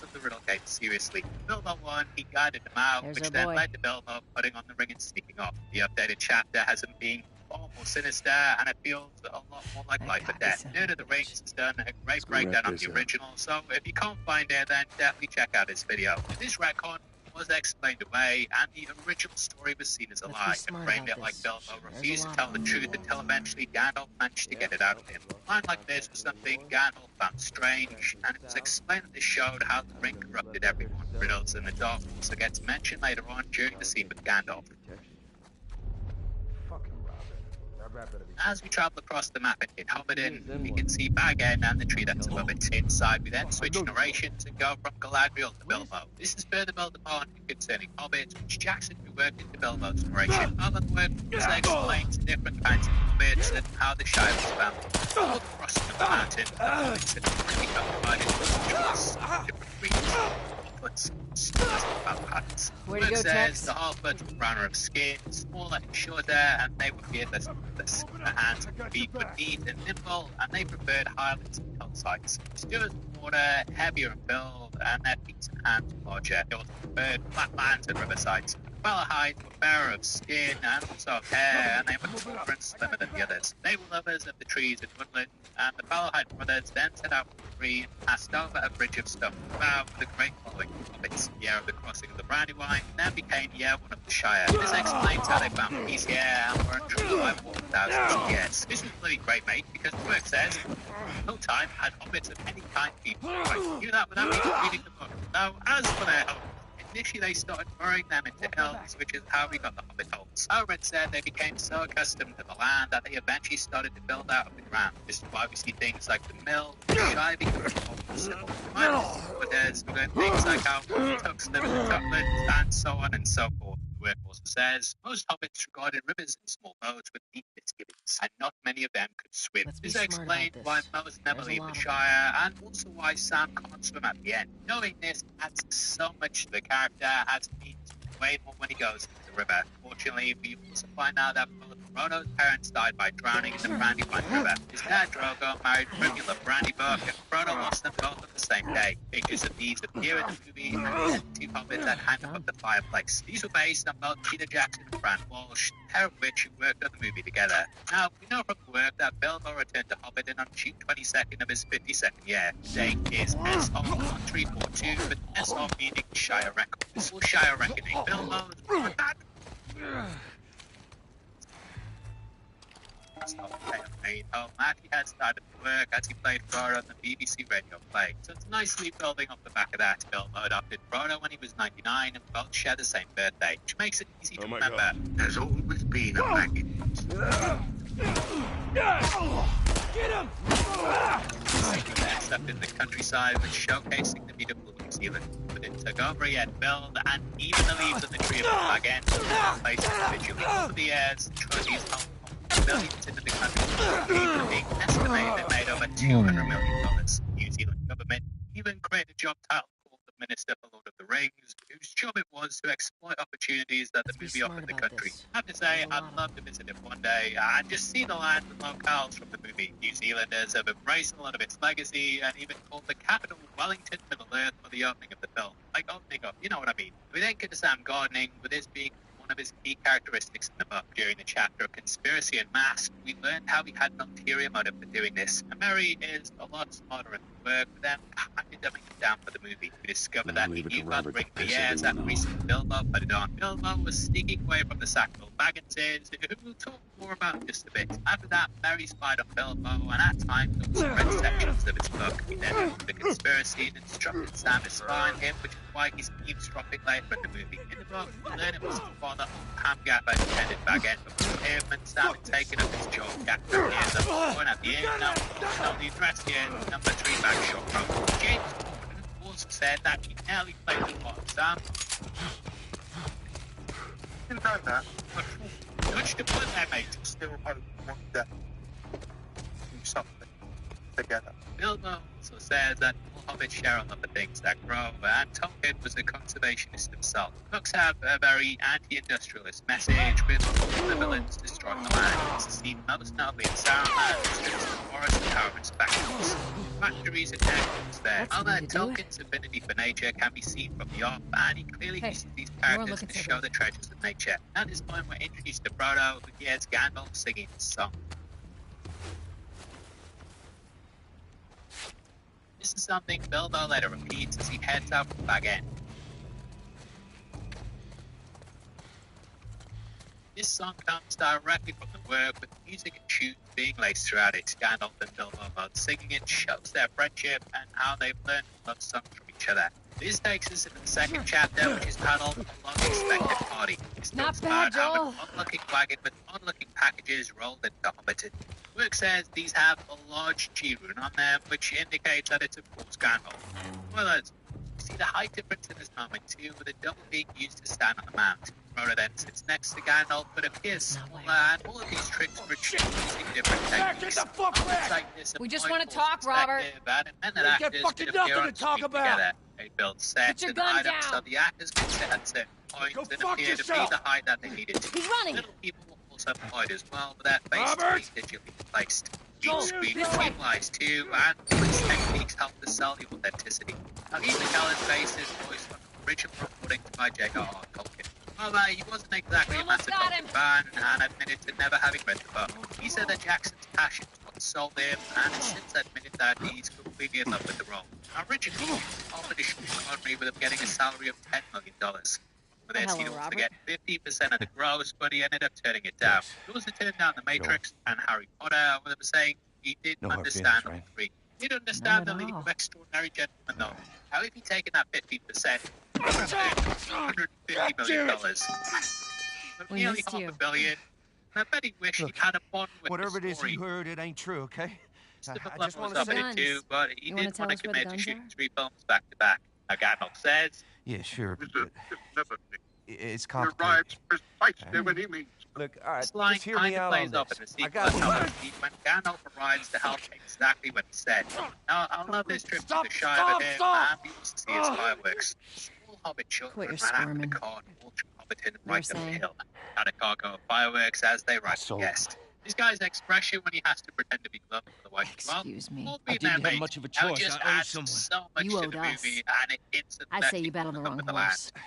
Speaker 4: of the riddle game seriously. Bilbo won, he guided him out, which then led to Bilbo putting on the ring and sneaking off. The updated chapter has him being far more sinister, and it feels a lot more like Life or Death. Lord of the Rings has done a great breakdown of the original, so if you can't find it, then definitely check out his video. This retcon was explained away, and the original story was seen as a lie, and framed it like Bilbo refused to tell the truth until eventually Gandalf managed to get it out of him. A line like this was something Gandalf found strange, and it was explained that this showed how the ring corrupted everyone. Riddles in the Dark also gets mentioned later on during the scene with Gandalf. As we travel across the map in Hobbiton, we can see Bag End and the tree that's above it. Inside, we then switch narrations and go from Galadriel to Bilbo. This is further built upon concerning hobbits, which Jackson reworked into Bilbo's narration. Other work also explains different kinds of hobbits and how the Shire was found. All across the mountain, hobbits had already become divided into trees, different breeds.
Speaker 8: Way to go,
Speaker 4: says
Speaker 8: Tex.
Speaker 4: the Half-Bloods were browner of skin, smaller and shorter, and they were beardless. Their hands and feet were neat and nimble, and they preferred highlands and hillsides. Stewards were water, heavier in build, and their feet and hands were larger. They also preferred flatlands and riversides. Fellowhides were fairer of skin and also of hair, and they were taller and slimmer than the others. They were lovers of the trees and woodland, and the Fellowhide brothers then set out for free and passed over a bridge of stone about with a great following of hobbits. The year of the crossing of the Brandywine then became year one of the Shire. This explains how they found peace here and were untroubled by 4,000 years. This is really great, mate, because the book says, no time had hobbits of any kind been right. You knew that without even reading the book. Now, as for their home, initially they started burrowing them into hills, which is how we got the hobbit holes. Owen said they became so accustomed to the land that they eventually started to build out of the ground. This is why we see things like the mill, the Shire becoming more simple. But there's things like how Tucks live in the Tucklands, and so on and so forth. The work also says most hobbits regarded rivers and small moats with deep misgivings, and not many of them could swim. This explains why most never leave the Shire, and also why Sam can't swim at the end. Knowing this adds so much to the character, as it means way more when he goes into the river. Fortunately, we also find out that both Frodo's parents died by drowning in the Brandywine River. His dad, Drogo, married regular Brandybuck, and Frodo lost them both on the same day. Pictures of these appear in the movie, and the two hobbits that hang above the fireplace. These were based on both Peter Jackson and Fran Walsh, the pair of which who worked on the movie together. Now, we know from the work that Bilbo returned to Hobbiton on June 22nd of his 52nd year. The date is SR1342, with SR meaning Shire Record. This was Shire Reckoning. Bilbo's last of the tale made home, and he had started to work as he played Frodo on the BBC radio play. So it's nicely building off the back of that. Bilbo adopted Frodo when he was 99, and both share the same birthday, which makes it easy to remember.
Speaker 7: There's always been a maggot.
Speaker 5: Get him!
Speaker 4: Next up in the countryside was showcasing the beautiful New Zealand. But it took over yet build, and even the leaves of the tree of life again placed individually over the years. Trophies home millions into the country, even being estimated they made over $200 million. New Zealand government even created a job title called the Minister for Lord of the Rings, whose job it was to exploit opportunities that the movie offered the country. I have to say, I'd love to visit it one day and just see the land and locales from the movie. New Zealanders have embraced a lot of its legacy and even called the capital Wellington, Middle Earth for the opening of the film. Like opening up, you know what I mean? We then get to Sam gardening, with this being one of his key characteristics in the book. During the chapter of Conspiracy and Mask, we learned how he had an ulterior motive for doing this. And Mary is a lot smarter in the work, but then kind of dumbing it down for the movie. We discovered that he knew about Ring the Years and recently Bilbo put it on. Bilbo was sneaking away from the Sackville Bagginses, who we'll talk more about in just a bit. After that, Mary spied on Bilbo, and at times there was read sections of its book. He then moved the conspiracy and instructed Sam to spy on him, which is why he's eavesdropping later in the movie. In the book, we learn it was his father, Ham Gaffer, intended back end before him, and Sam had taken up his job. Gaffer appears at the point at the end. Now, the address here, number 3 back shop road. James Gordon also said that he nearly played the part of Sam.
Speaker 7: You know that.
Speaker 4: Much to put there, mate.
Speaker 7: Still hope one day do something together.
Speaker 4: Bilbo also says that all hobbits share a love of things that grow, and Tolkien was a conservationist himself. Books have a very anti-industrialist message, with all the villains destroying the land. This is seen most notably in Saruman, who strips the forest of power and spectacles. Factories and airports there. Although Tolkien's affinity for nature can be seen from the off, and he clearly uses these characters to show the treasures of nature. At this point, we're introduced to Frodo, who hears Gandalf singing his song. This is something Bilbo later repeats as he heads out from Bag End. This song comes directly from the work, with music and tunes being laced throughout it. Gandalf and Bilbo both singing it shows their friendship and how they've learned to love songs from each other. This takes us into the second chapter, which is titled A Long Expected Party. It's
Speaker 8: Not bad, Joel.
Speaker 4: An odd-looking wagon with odd-looking packages rolled into Hobbiton. Work says these have a large G rune on them, which indicates that it's of course Gandalf. Spoilers. You see the height difference in this moment too, with a double being used to stand on the mount. Frodo then sits next to Gandalf, but appears smaller, and all of these tricks were achieved using different techniques.
Speaker 5: Get the fuck back!
Speaker 8: We just want to talk, Robert.
Speaker 4: And that actors
Speaker 5: fucking
Speaker 4: could appear
Speaker 5: nothing
Speaker 4: on
Speaker 5: to talk
Speaker 4: screen
Speaker 5: about.
Speaker 4: together. They built sets
Speaker 8: Put your
Speaker 4: and
Speaker 8: gun
Speaker 4: items
Speaker 8: down.
Speaker 4: so the actors could sit at certain points
Speaker 5: Go
Speaker 4: and
Speaker 5: fuck
Speaker 4: appear to be
Speaker 5: yourself.
Speaker 4: the height that they needed to.
Speaker 8: He's running.
Speaker 4: Little people were also employed as well, with their faces
Speaker 5: Robert!
Speaker 4: being digitally placed.
Speaker 8: Joel,
Speaker 4: Each screen
Speaker 8: this
Speaker 4: was
Speaker 8: way.
Speaker 4: utilized too, and these techniques helped to sell the authenticity. Now, Ian McKellen's face is voiced on the original recording by J.R.R. Tolkien. Although he wasn't exactly a
Speaker 8: Almost
Speaker 4: massive
Speaker 8: got him.
Speaker 4: Tolkien fan and admitted to never having read the book. He said that Jackson's passion was what sold him, and has since admitted that he's completely in love with the role. Originally, he was offered a extraordinary with him getting a salary of $10 million. For this, he'd also get 50% of the gross, but he ended up turning it down. He also turned down The Matrix and Harry Potter, with him saying he didn't
Speaker 10: No hard
Speaker 4: understand
Speaker 10: feelings,
Speaker 4: all
Speaker 10: right?
Speaker 4: three. He didn't understand the
Speaker 8: Not at
Speaker 4: League
Speaker 8: all.
Speaker 4: of Extraordinary Gentlemen, though. How if he taken that 15%, $150 million. But
Speaker 8: We
Speaker 4: nearly
Speaker 8: missed
Speaker 4: half
Speaker 8: you.
Speaker 4: a billion. And I bet he wished he had a bond with
Speaker 10: Whatever
Speaker 4: the
Speaker 10: it is
Speaker 4: story.
Speaker 10: you heard, it ain't true, okay? I
Speaker 4: Christopher
Speaker 10: just
Speaker 4: Plummer
Speaker 10: want
Speaker 4: was
Speaker 10: to
Speaker 4: up in
Speaker 10: say...
Speaker 4: it too, but he
Speaker 8: You wanna
Speaker 4: didn't
Speaker 8: tell
Speaker 4: want to
Speaker 8: us where the
Speaker 4: commit to
Speaker 8: guns
Speaker 4: shooting
Speaker 8: are?
Speaker 4: 3 films back to back. Like Gandalf says,
Speaker 10: Yeah, sure,
Speaker 7: It's
Speaker 10: but
Speaker 7: never
Speaker 10: it's
Speaker 7: He arrives
Speaker 10: complicated.
Speaker 7: precisely when he means.
Speaker 10: Look, all right,
Speaker 4: this line
Speaker 10: just hear me
Speaker 4: kind of
Speaker 10: out
Speaker 4: plays
Speaker 10: on
Speaker 4: off in
Speaker 10: this.
Speaker 4: the
Speaker 10: I
Speaker 4: sequel,
Speaker 10: got
Speaker 4: however, when Gandalf arrives to help exactly what he said. Now, I love this trip to the Shire with him, and he wants to see his fireworks. Small hobbit children
Speaker 8: Quit your
Speaker 4: ran out of the
Speaker 8: squirming.
Speaker 4: car and walked through Hobbiton
Speaker 8: They're
Speaker 4: right up the
Speaker 8: saying.
Speaker 4: hill. Had a cargo of fireworks as they arrived
Speaker 10: So-
Speaker 4: guest. This guy's expression when he has to pretend to be glum for the wife as well.
Speaker 8: Excuse me.
Speaker 4: Won't
Speaker 5: I
Speaker 4: be
Speaker 5: didn't
Speaker 4: there,
Speaker 5: have
Speaker 4: mate.
Speaker 5: much of a
Speaker 4: Now, it
Speaker 5: choice.
Speaker 4: just
Speaker 5: I owe
Speaker 4: adds
Speaker 5: someone.
Speaker 4: so much
Speaker 8: You
Speaker 4: to
Speaker 8: owed
Speaker 4: the
Speaker 8: us.
Speaker 4: movie, and it instantly
Speaker 8: I say you bet on the wrong
Speaker 4: with the
Speaker 8: horse.
Speaker 4: land.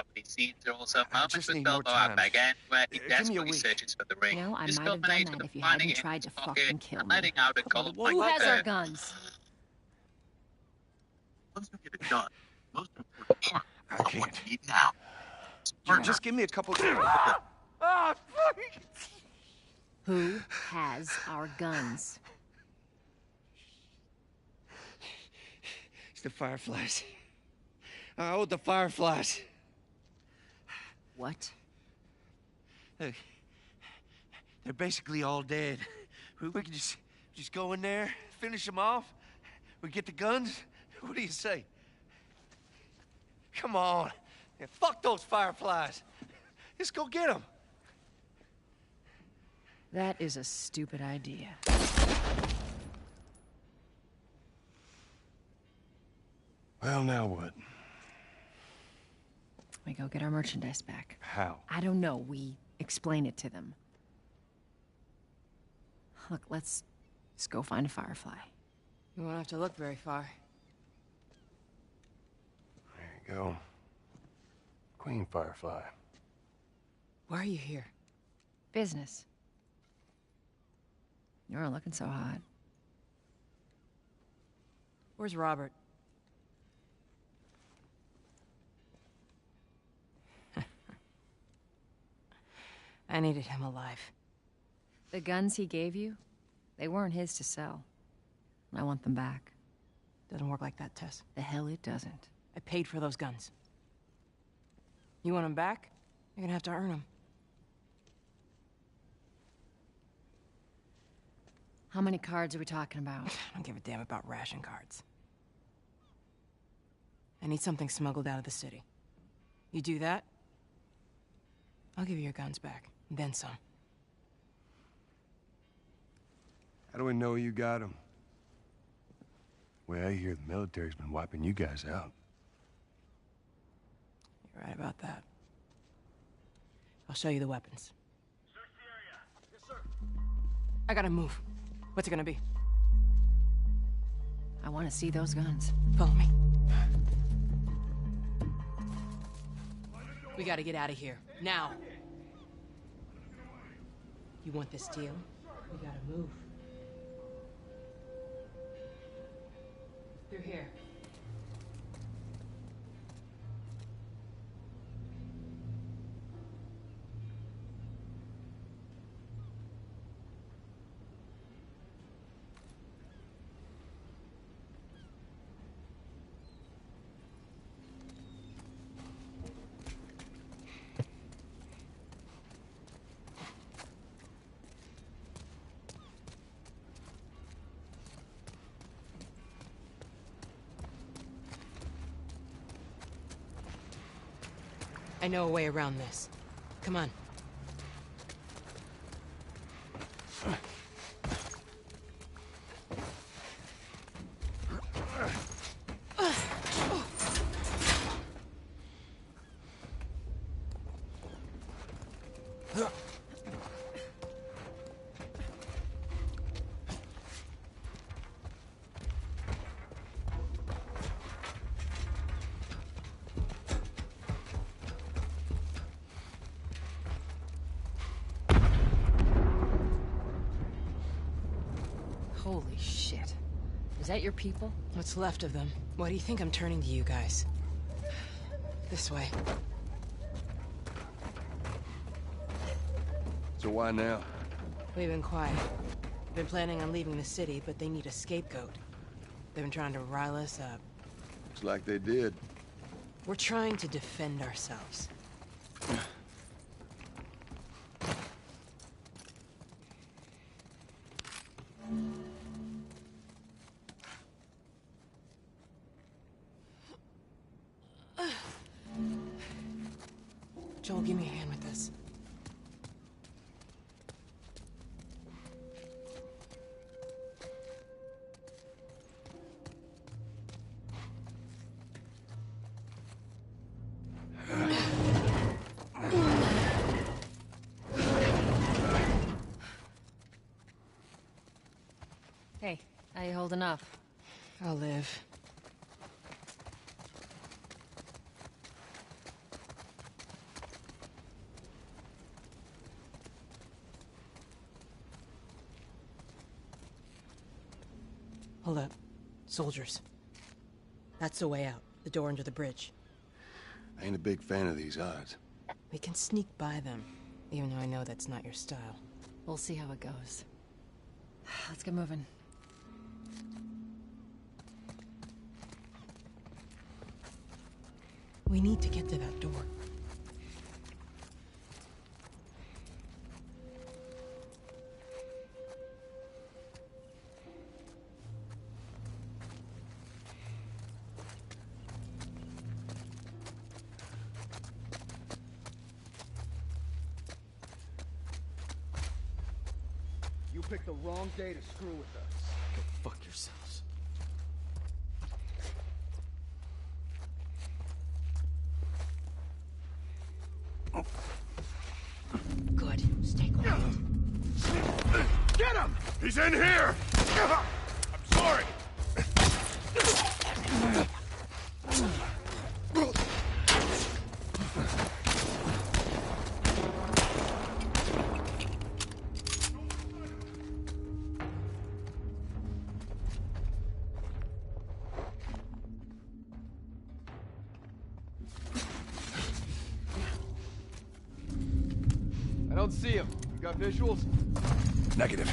Speaker 4: Intercompany scenes are also moments
Speaker 10: just
Speaker 4: with
Speaker 10: need more
Speaker 4: Bilbo
Speaker 10: time.
Speaker 4: and Megan, where he
Speaker 10: Give me a
Speaker 4: desperately
Speaker 10: week.
Speaker 4: searches for the ring.
Speaker 8: You know, I
Speaker 4: This
Speaker 8: might have done
Speaker 4: culminates
Speaker 8: that
Speaker 4: with
Speaker 8: if you
Speaker 4: him finding
Speaker 8: hadn't
Speaker 4: it in
Speaker 8: tried
Speaker 4: his
Speaker 8: to
Speaker 4: pocket
Speaker 8: fucking kill
Speaker 4: and
Speaker 8: me.
Speaker 4: letting out a gold
Speaker 8: Who
Speaker 4: like
Speaker 8: has
Speaker 4: her.
Speaker 8: our guns?
Speaker 7: Once we get it done, most important part
Speaker 10: I
Speaker 7: is what
Speaker 10: can't.
Speaker 7: we need now.
Speaker 10: Just give me a couple...
Speaker 5: Ah,
Speaker 8: Who has our guns?
Speaker 5: It's the Fireflies. I owed the Fireflies.
Speaker 8: What?
Speaker 5: Look, they're basically all dead. We can just go in there, finish them off. We get the guns. What do you say? Come on. Yeah, fuck those Fireflies. Let's go get them.
Speaker 8: That is a stupid idea.
Speaker 1: Well, now what?
Speaker 8: We go get our merchandise back.
Speaker 1: How?
Speaker 8: I don't know. We explain it to them. Look, let's just go find a Firefly.
Speaker 13: You won't have to look very far.
Speaker 1: There you go. Queen Firefly.
Speaker 13: Why are you here?
Speaker 8: Business. You aren't looking so hot.
Speaker 13: Where's Robert? I needed him alive.
Speaker 8: The guns he gave you, they weren't his to sell. I want them back.
Speaker 13: Doesn't work like that, Tess.
Speaker 8: The hell it doesn't.
Speaker 13: I paid for those guns. You want them back? You're gonna have to earn them.
Speaker 8: How many cards are we talking about?
Speaker 13: I don't give a damn about ration cards. I need something smuggled out of the city. You do that, I'll give you your guns back, and then some.
Speaker 1: How do we know you got them? Well, I hear the military's been wiping you guys out.
Speaker 13: You're right about that. I'll show you the weapons.
Speaker 3: Search the area. Yes, sir.
Speaker 13: I gotta move. What's it gonna be?
Speaker 8: I want to see those guns.
Speaker 13: Follow me. We gotta get out of here. Now. You want this deal? We gotta move. Through here. I know a way around this. Come on.
Speaker 8: Holy shit. Is that your people?
Speaker 13: What's left of them? Why do you think I'm turning to you guys? This way.
Speaker 1: So why now?
Speaker 13: We've been quiet. Been planning on leaving the city, but they need a scapegoat. They've been trying to rile us up.
Speaker 1: Looks like they did.
Speaker 13: We're trying to defend ourselves. Joel, give me a hand with this.
Speaker 8: Hey, how you holding up?
Speaker 13: I'll live. Hold up. Soldiers. That's the way out. The door under the bridge.
Speaker 1: I ain't a big fan of these odds.
Speaker 13: We can sneak by them, even though I know that's not your style.
Speaker 8: We'll see how it goes. Let's get moving.
Speaker 13: We need to get to that door.
Speaker 14: You picked the wrong day to screw with us.
Speaker 11: Go fuck yourselves.
Speaker 13: Good. Stay quiet.
Speaker 1: Get him! He's in here! I'm sorry!
Speaker 14: I don't see him. You got visuals?
Speaker 1: Negative.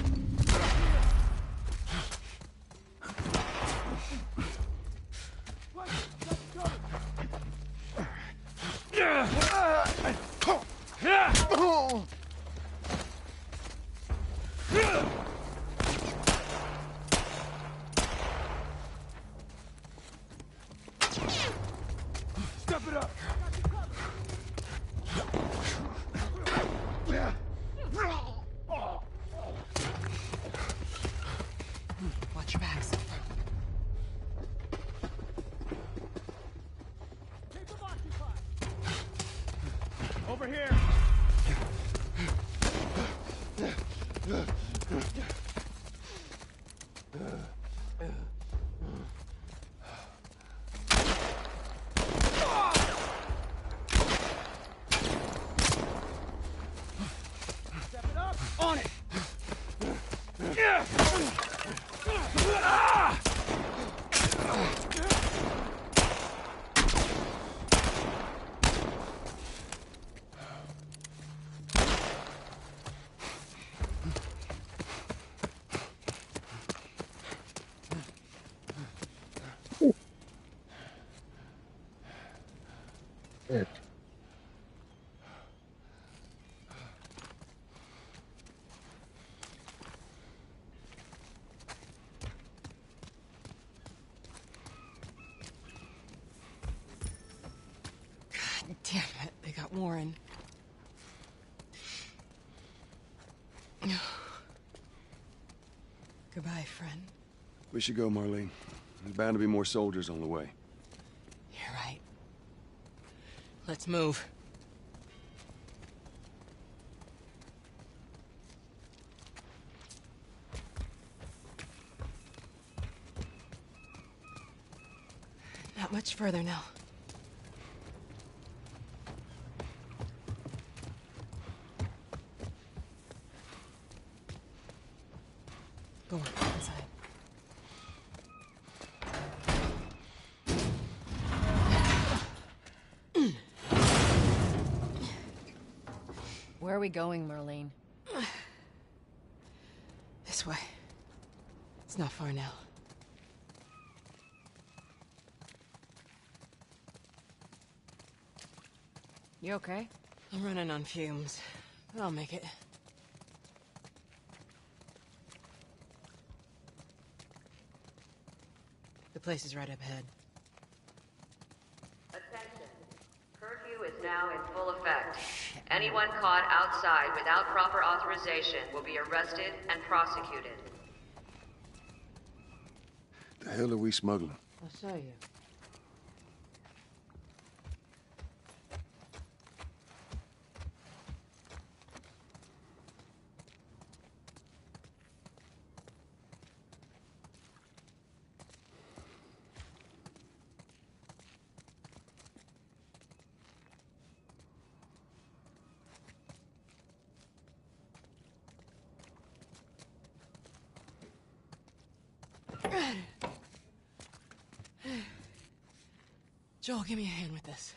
Speaker 14: Step it up!
Speaker 13: Watch your backs.
Speaker 14: Keep them occupied! Over here! Step it up! On it!
Speaker 13: Damn it, they got Warren. Goodbye, friend.
Speaker 1: We should go, Marlene. There's bound to be more soldiers on the way.
Speaker 13: You're right. Let's move. Not much further now. Go on, inside.
Speaker 8: Where are we going, Marlene?
Speaker 13: This way. It's not far now.
Speaker 8: You okay?
Speaker 13: I'm running on fumes, but I'll make it. The place is right up ahead.
Speaker 9: Attention. Curfew is now in full effect. Anyone caught outside without proper authorization will be arrested and prosecuted.
Speaker 1: The hell are we smuggling?
Speaker 13: I'll show you. Joel, give me a hand with this.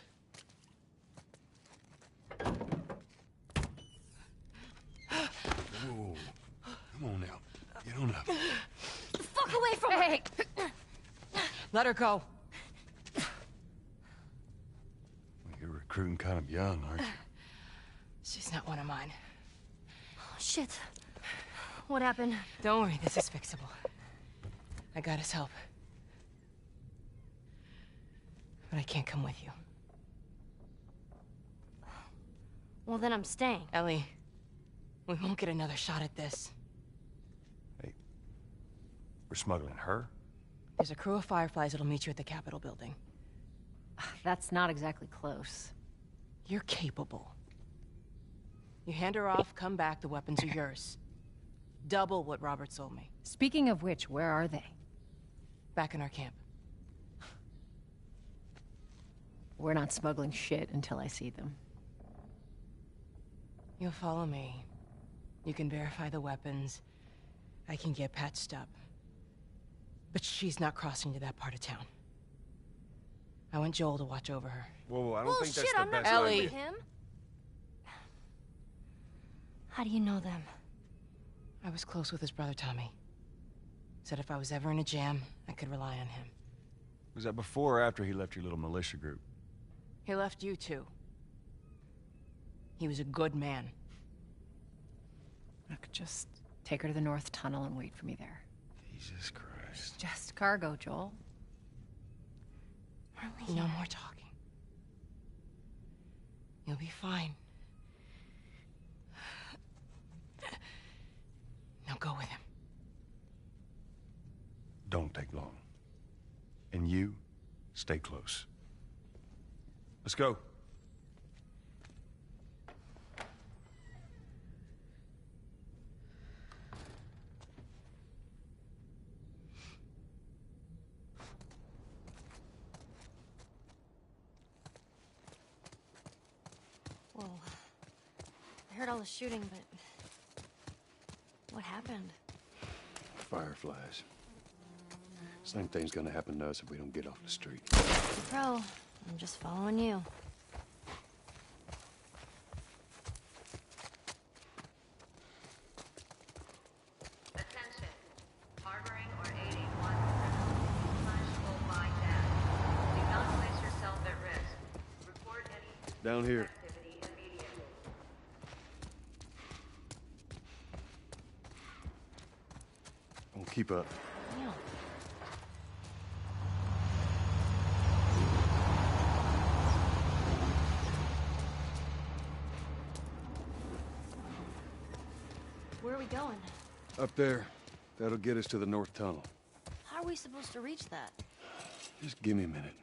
Speaker 1: Whoa. Get on up.
Speaker 6: The fuck away from her!
Speaker 8: Hey! Let her go.
Speaker 1: You're recruiting kind of young, aren't you?
Speaker 8: She's not one of mine.
Speaker 6: Oh, shit. What happened?
Speaker 8: Don't worry, this is fixable. I got his help. But I can't come with you.
Speaker 6: Well, then I'm staying.
Speaker 8: Ellie, we won't get another shot at this.
Speaker 1: Hey, we're smuggling her?
Speaker 8: There's a crew of Fireflies that'll meet you at the Capitol building.
Speaker 15: That's not exactly close.
Speaker 8: You're capable. You hand her off, come back, the weapons are yours. Double what Robert sold me.
Speaker 15: Speaking of which, where are they?
Speaker 8: Back in our camp.
Speaker 15: We're not smuggling shit until I see them.
Speaker 8: You'll follow me. You can verify the weapons. I can get patched up. But she's not crossing to that part of town. I want Joel to watch over her.
Speaker 1: Whoa, I don't think that's the
Speaker 6: I'm not
Speaker 1: best
Speaker 6: going
Speaker 1: idea.
Speaker 6: with him. How do you know them?
Speaker 8: I was close with his brother Tommy. Said if I was ever in a jam, I could rely on him.
Speaker 1: Was that before or after he left your little militia group?
Speaker 8: He left you too. He was a good man.
Speaker 15: Look, just take her to the North Tunnel and wait for me there.
Speaker 1: Jesus Christ.
Speaker 15: Just cargo, Joel.
Speaker 8: No more talking. You'll be fine. Now go with him.
Speaker 1: Don't take long. And you, stay close. Let's go.
Speaker 6: Whoa. I heard all the shooting, but... what happened?
Speaker 1: Fireflies. Same thing's gonna happen to us if we don't get off the street.
Speaker 6: Pro, I'm just following you.
Speaker 9: Attention. Harboring or aiding one criminal/will by death. Do not place yourself at risk. Report any
Speaker 1: Down here.
Speaker 9: activity immediately.
Speaker 1: Don't keep up.
Speaker 6: Neil. Where are we going?
Speaker 1: Up there. That'll get us to the North Tunnel.
Speaker 6: How are we supposed to reach that?
Speaker 1: Just give me a minute.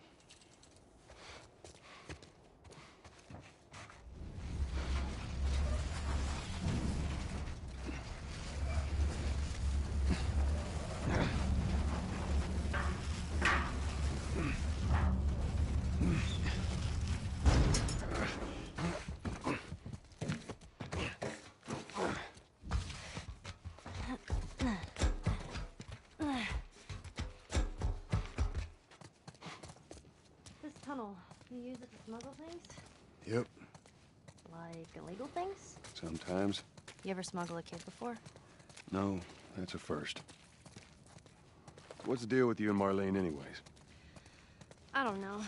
Speaker 6: This tunnel, you use it to smuggle things?
Speaker 1: Yep.
Speaker 6: Like illegal things?
Speaker 1: Sometimes.
Speaker 6: You ever smuggle a kid before?
Speaker 1: No, that's a first. What's the deal with you and Marlene anyways?
Speaker 6: I don't know.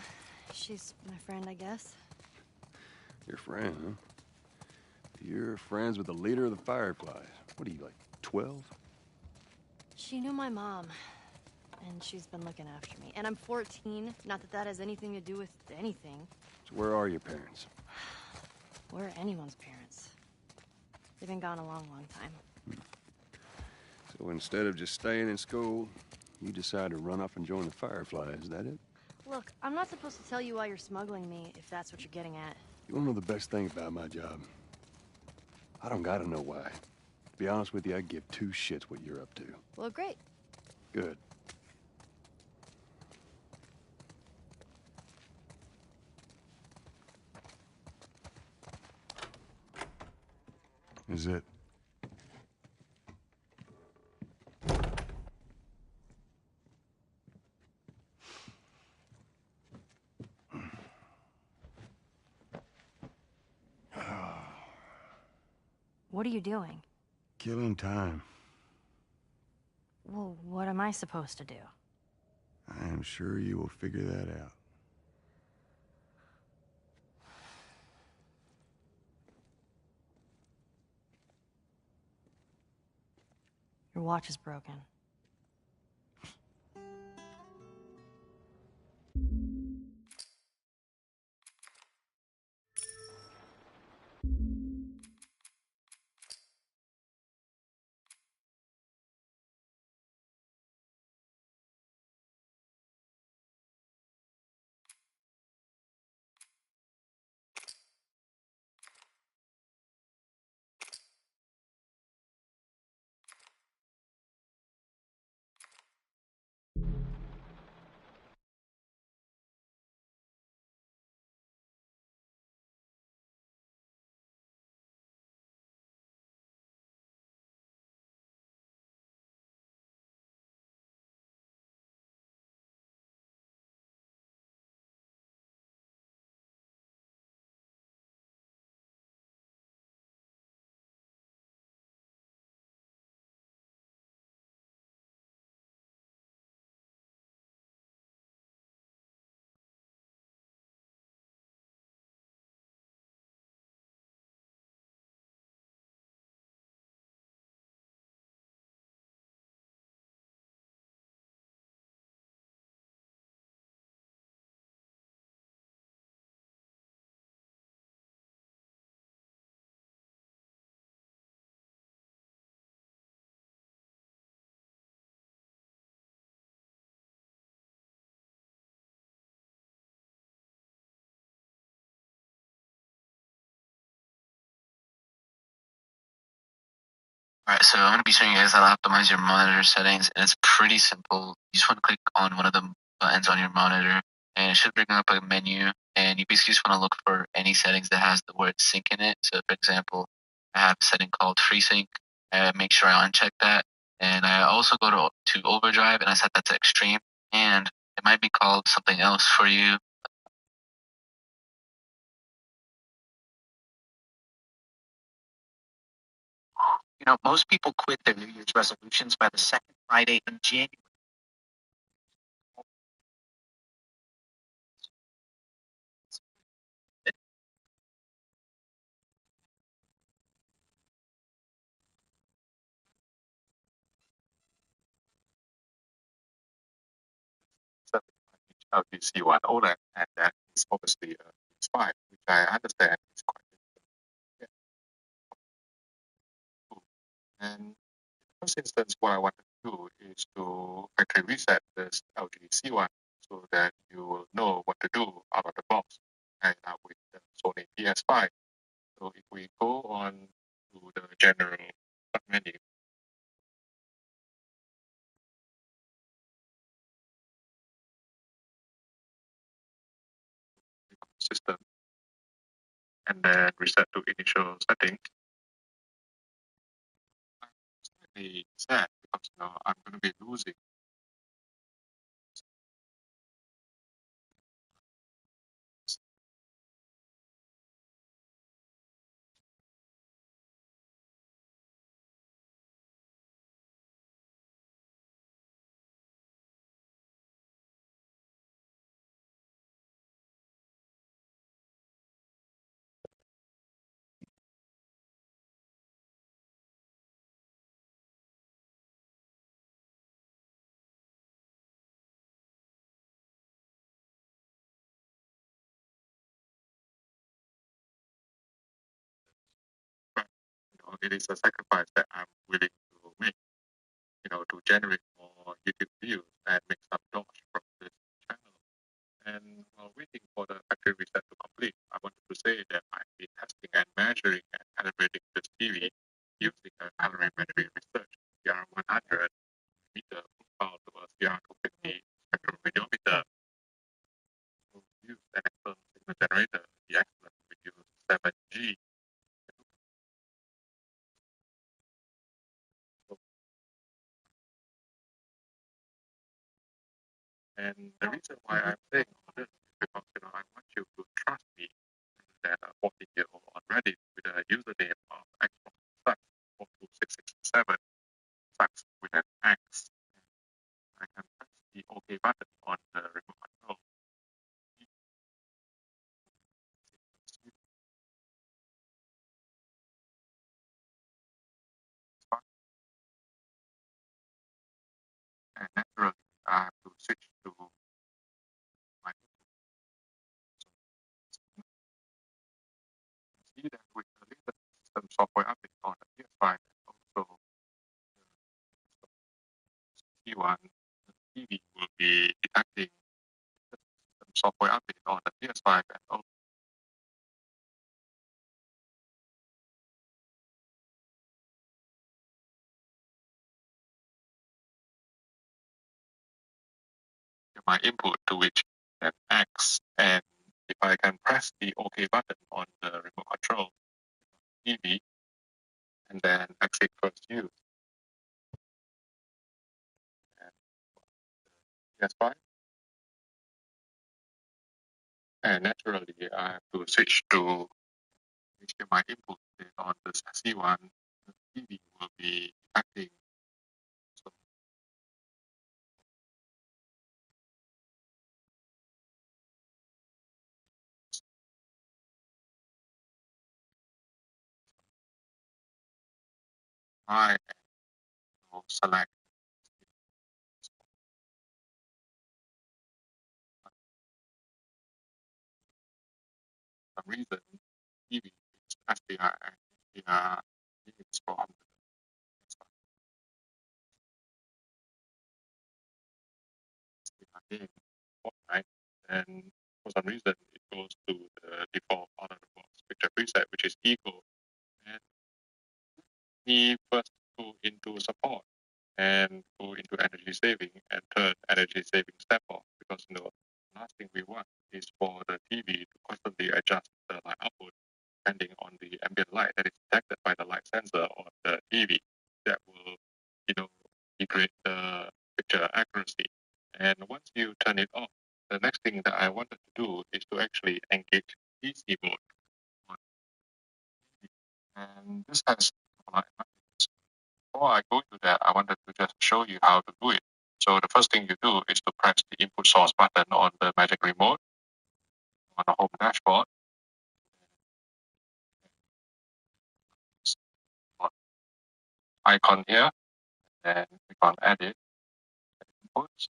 Speaker 6: She's my friend, I guess.
Speaker 1: Your friend, huh? You're friends with the leader of the Fireflies. What are you, like, 12?
Speaker 6: She knew my mom, and she's been looking after me. And I'm 14. Not that that has anything to do with anything.
Speaker 1: So where are your parents?
Speaker 6: Where are anyone's parents? They've been gone a long, long time.
Speaker 1: So instead of just staying in school, you decide to run off and join the Fireflies, is that it?
Speaker 6: Look, I'm not supposed to tell you why you're smuggling me, if that's what you're getting at.
Speaker 1: You wanna know the best thing about my job? I don't gotta know why. To be honest with you, I give two shits what you're up to.
Speaker 6: Well, great.
Speaker 1: Good. Is it?
Speaker 6: What are you doing?
Speaker 1: Killing time.
Speaker 6: Well, what am I supposed to do?
Speaker 1: I am sure you will figure that out.
Speaker 6: Your watch is broken.
Speaker 4: Alright, so I'm going to be showing you guys how to optimize your monitor settings, and it's pretty simple. You just want to click on one of the buttons on your monitor, and it should bring up a menu, and you basically just want to look for any settings that has the word sync in it. So, for example, I have a setting called FreeSync. Make sure I uncheck that, and I also go to Overdrive, and I set that to Extreme, and it might be called something else for you. You know, most people quit their New Year's resolutions by the second Friday in January.
Speaker 7: Of the C1 OLED, and that is obviously expired, which I understand is quite difficult. Yeah. And in the first instance, what I want to do is to factory reset this LG C1 so that you will know what to do out of the box, and now with the Sony PS5. So if we go on to the general menu, system, and then reset to initial settings. I'm slightly sad because I'm going to be losing. It is a sacrifice that I'm willing to make, to generate more YouTube views and make some dollars from this channel. And while waiting for the factory reset to complete, I wanted to say that I've been testing and measuring and calibrating this TV using a calorimetry research CR100 meter profile to a CR250 spectrophotometer. To use an external signal generator, the excellent we use 7G. And the reason why I'm saying all this is because I want you to trust me that a 14-year-old on Reddit with a username of Xbox Sucks 42667 Sucks with an X naturally, I have to switch to my see that with the latest system software update on the PS5 and also T1 TV will be detecting the system software update on the PS5 and also my input to which then acts, and if I can press the OK button on the remote control TV and then exit first use and PS5, and naturally I have to switch to HDMI input on the C1 TV will be acting. So I will select some reason TV is SDR and HDR units from the game, right? And for some reason it goes to the default out of the box picture preset, which is Eagle. And we first go into support and go into energy saving and turn energy saving step off, because last thing we want is for the TV to constantly adjust the light output depending on the ambient light that is detected by the light sensor on the TV. That will degrade the picture accuracy. And once you turn it off, the next thing that I wanted to do is to actually engage PC mode on TV. And this has before I go to that, I wanted to just show you how to do it. So the first thing you do is to press the input source button on the Magic Remote on the home dashboard. Icon here, and click on Edit, Inputs,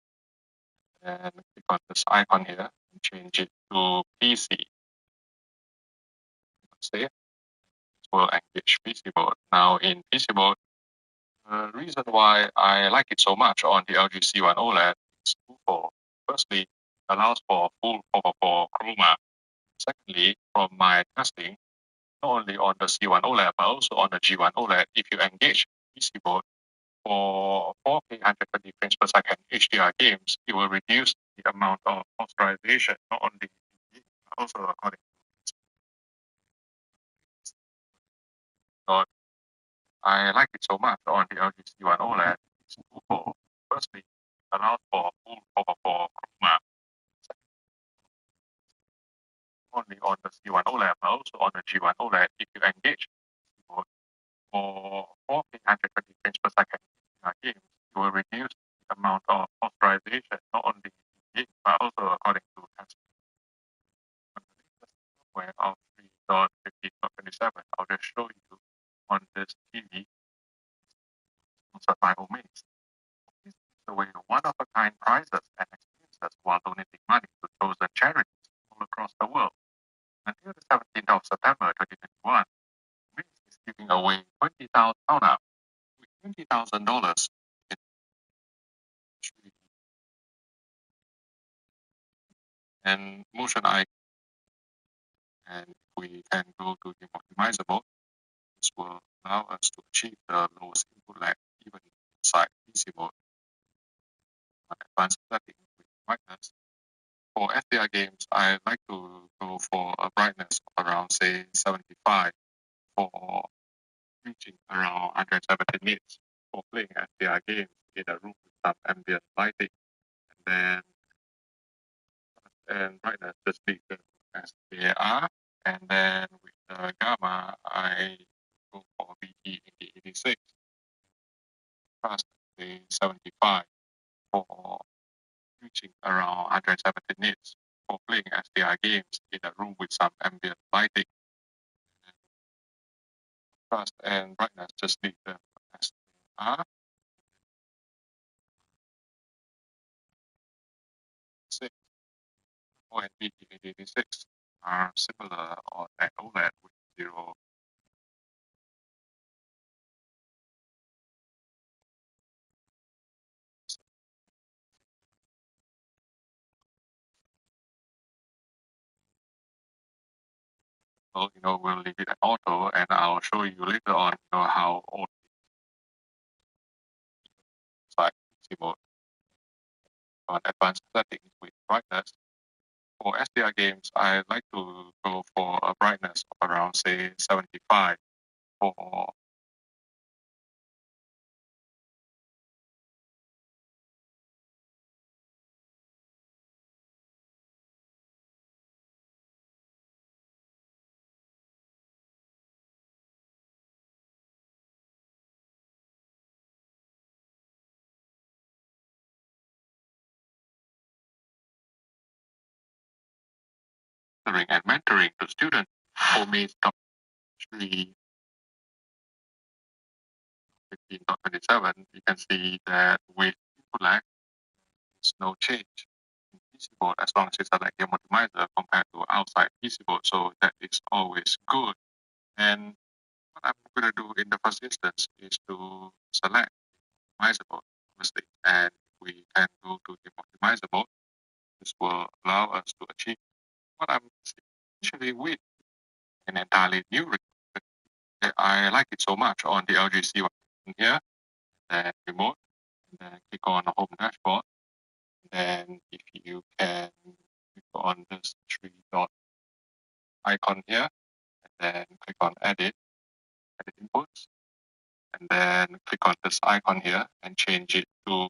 Speaker 7: and click on this icon here and change it to PC. Save. It will engage PC mode. Now in PC mode, the reason why I like it so much on the LG C1 OLED is twofold. Firstly, it allows for full 4x4 chroma. Secondly, from my testing, not only on the C1 OLED but also on the G1 OLED, if you engage PC mode for 4K 120 frames per second HDR games, it will reduce the amount of posterization, not only but also according to I like it so much on the LG C1 OLED. It's twofold. Firstly, it allows for full 4x4 chroma, only on the C1 OLED but also on the G1 OLED. If you engage for 4K 120 frames per second games, it will reduce the amount of posterization, not only in game but also according to testing. Software of 3.15.27, I'll just show you on this TV. Sponsored by Omaze. This gives away one-of-a-kind prizes and experiences while donating money to chosen charities all across the world. Until the 17th of September 2021, Omaze is giving away 20,000 pound with $20,000 in and motion eye. And we can go to the optimizer mode. This will allow us to achieve the lowest input lag even inside PC mode. Advanced setting with brightness. For FDR games, I like to go for a brightness of around say 75 for reaching around 170 nits for playing FDR games in a room with some ambient lighting. And then brightness just leave them as they are. And then with the gamma, I go for VT 86. Contrast say 75 for reaching around 170 nits for playing SDR games in a room with some ambient lighting. Contrast and brightness just leave them as they are. OLED 86 are similar on OLED with zero. So, we'll leave it at auto, and I'll show you later on, how old it's like easy mode on advanced settings with brightness. For SDR games, I like to go for a brightness of around, say, 75 for and mentoring to students. For me, top 3 15.27, you can see that with input lag, there's no change in PC board as long as you select game optimizer compared to outside PC board. So that is always good. And what I'm going to do in the first instance is to select optimizer mode, obviously. And we can go to game optimizer mode. This will allow us to achieve what I'm essentially with an entirely new record. I like it so much on the LG C1 here, then remote, and then click on the home dashboard. Then if you can click on this 3 dot icon here, and then click on edit inputs, and then click on this icon here and change it to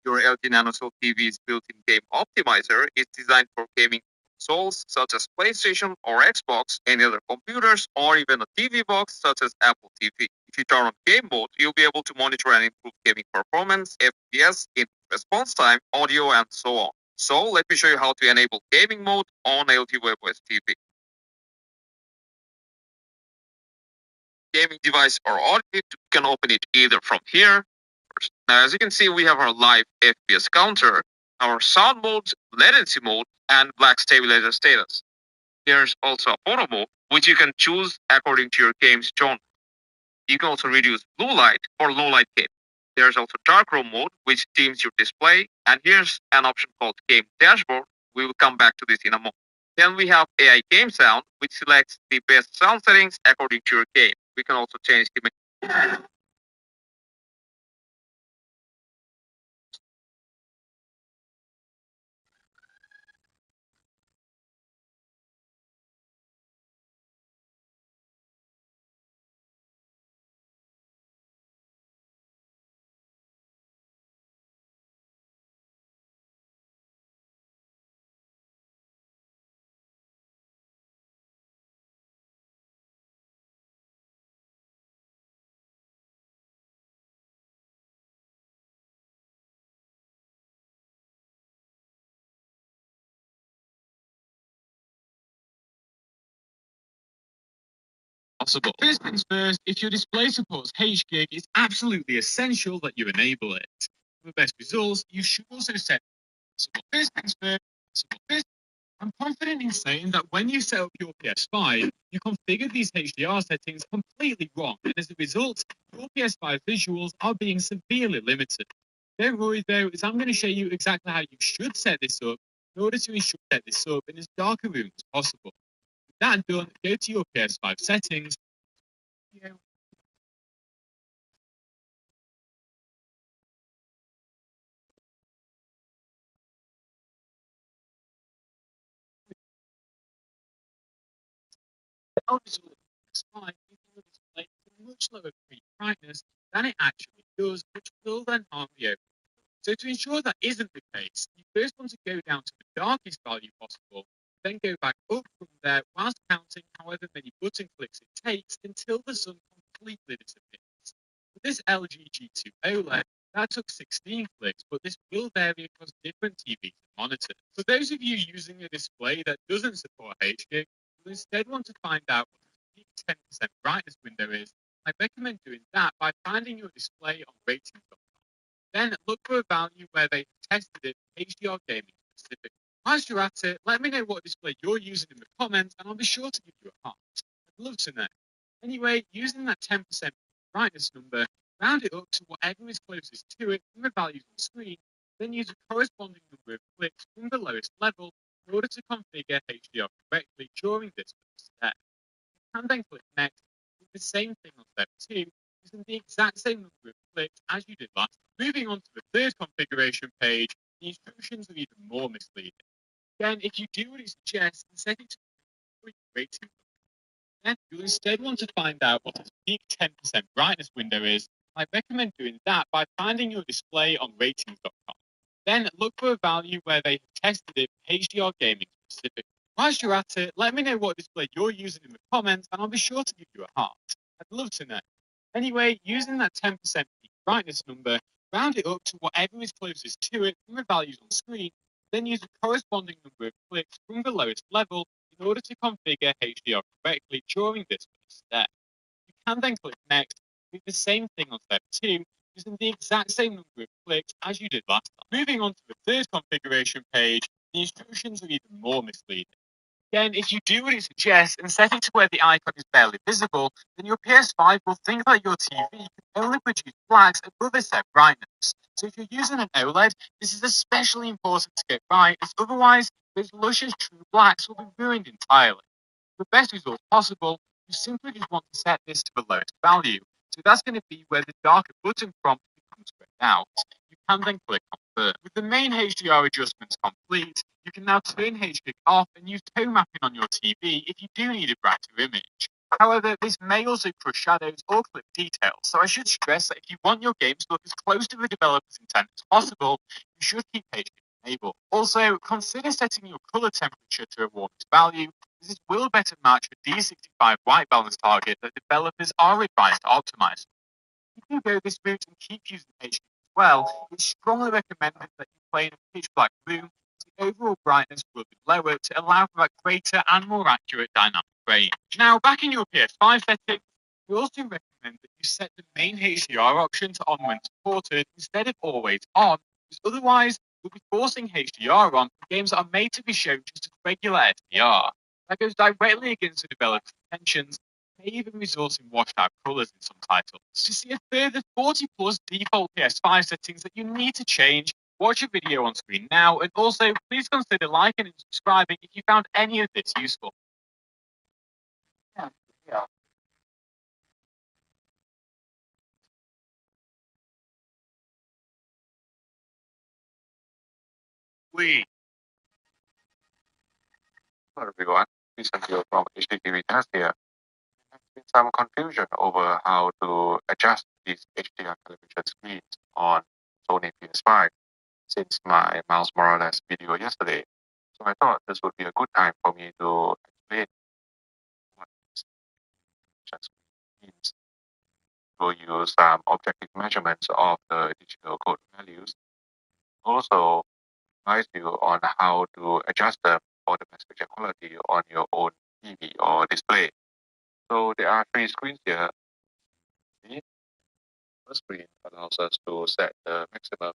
Speaker 7: Your LG NanoSoul TV's built-in game optimizer is designed for gaming consoles such as PlayStation or Xbox, any other computers, or even a TV box such as Apple TV. If you turn on game mode, you'll be able to monitor and improve gaming performance, FPS, in response time, audio, and so on. So let me show you how to enable gaming mode on LG WebOS TV. Gaming device or audit, you can open it either from here. Now, as you can see, we have our live FPS counter, our sound mode, latency mode, and black stabilizer status. There's also a photo mode, which you can choose according to your game's genre. You can also reduce blue light for low light game. There's also dark room mode, which dims your display. And here's an option called Game Dashboard. We will come back to this in a moment. Then we have AI Game Sound, which selects the best sound settings according to your game. We can also change the
Speaker 16: possible. First things first, if your display supports HGig, it's absolutely essential that you enable it. For the best results, you should also set first things first, I'm confident in saying that when you set up your PS5, you configured these HDR settings completely wrong, and as a result, your PS5 visuals are being severely limited. Don't worry though, as I'm going to show you exactly how you should set this up in order to ensure set this up in as dark a room as possible. With that done, go to your PS5 settings. Display much lower screen brightness than it actually does, which will then harm the overall. So to ensure that isn't the case, you first want to go down to the darkest value possible, then go back up from there whilst counting however many button clicks it takes until the sun completely disappears. For this LG G2 OLED, that took 16 clicks, but this will vary across different TVs and monitors. For those of you using a display that doesn't support HGig, you'll instead want to find out what the peak 10% brightness window is. I recommend doing that by finding your display on ratings.com. Then look for a value where they tested it for HDR gaming specifically. Whilst you're at it, let me know what display you're using in the comments, and I'll be sure to give you a heart. I'd love to know. Anyway, using that 10% brightness number, round it up to whatever is closest to it from the values on screen, then use a corresponding number of clicks from the lowest level in order to configure HDR correctly during this first step. You can then click next, do the same thing on step 2, using the exact same number of clicks as you did last time. Moving on to the third configuration page, the instructions are even more misleading. Again, if you do what it suggests and set it to rating, then you'll instead want to find out what its peak 10% brightness window is. I recommend doing that by finding your display on ratings.com. Then look for a value where they have tested it for HDR gaming specifically. Whilst you're at it, let me know what display you're using in the comments, and I'll be sure to give you a heart. I'd love to know. Anyway, using that 10% peak brightness number, round it up to whatever is closest to it from the values on screen, then use the corresponding number of clicks from the lowest level in order to configure HDR correctly during this first step. You can then click next, do the same thing on step 2, using the exact same number of clicks as you did last time. Moving on to the third configuration page, the instructions are even more misleading. Again, if you do what it suggests and set it to where the icon is barely visible, then your PS5 will think that your TV can only produce blacks above a set brightness. So if you're using an OLED, this is especially important to get right, as otherwise those luscious true blacks will be ruined entirely. For the best results possible, you simply just want to set this to the lowest value. So that's going to be where the darker button prompt becomes grayed out. You can then click Confirm. With the main HDR adjustments complete, you can now turn HGig off and use tone mapping on your TV if you do need a brighter image. However, this may also crush shadows or clip details, so I should stress that if you want your game to look as close to the developer's intent as possible, you should keep HDR enabled. Also, consider setting your color temperature to a warmest value, as this will better match the D65 white balance target that developers are advised to optimize. If you go this route and keep using HDR as well, it's strongly recommended that you play in a pitch black room, as the overall brightness will be lower to allow for that greater and more accurate dynamic range. Now, back in your PS5 settings, we also recommend that you set the main HDR option to on when supported instead of always on, because otherwise you'll be forcing HDR on for games that are made to be shown just as regular HDR. That goes directly against the developer's intentions, may even result in washed out colours in some titles. To see a further 40 plus default PS5 settings that you need to change, watch a video on screen now, and also please consider liking and subscribing if you found any of this useful. Yeah.
Speaker 7: We. Hello everyone, recently from HDTV Test here. There has been some confusion over how to adjust these HDR television screens on Sony PS5 since my Miles Morales video yesterday. So I thought this would be a good time for me to explain what this television screen means. We'll use some objective measurements of the digital code values. Also, advise you on how to adjust them for the best picture quality on your own TV or display. So there are 3 screens here. The first screen allows us to set the maximum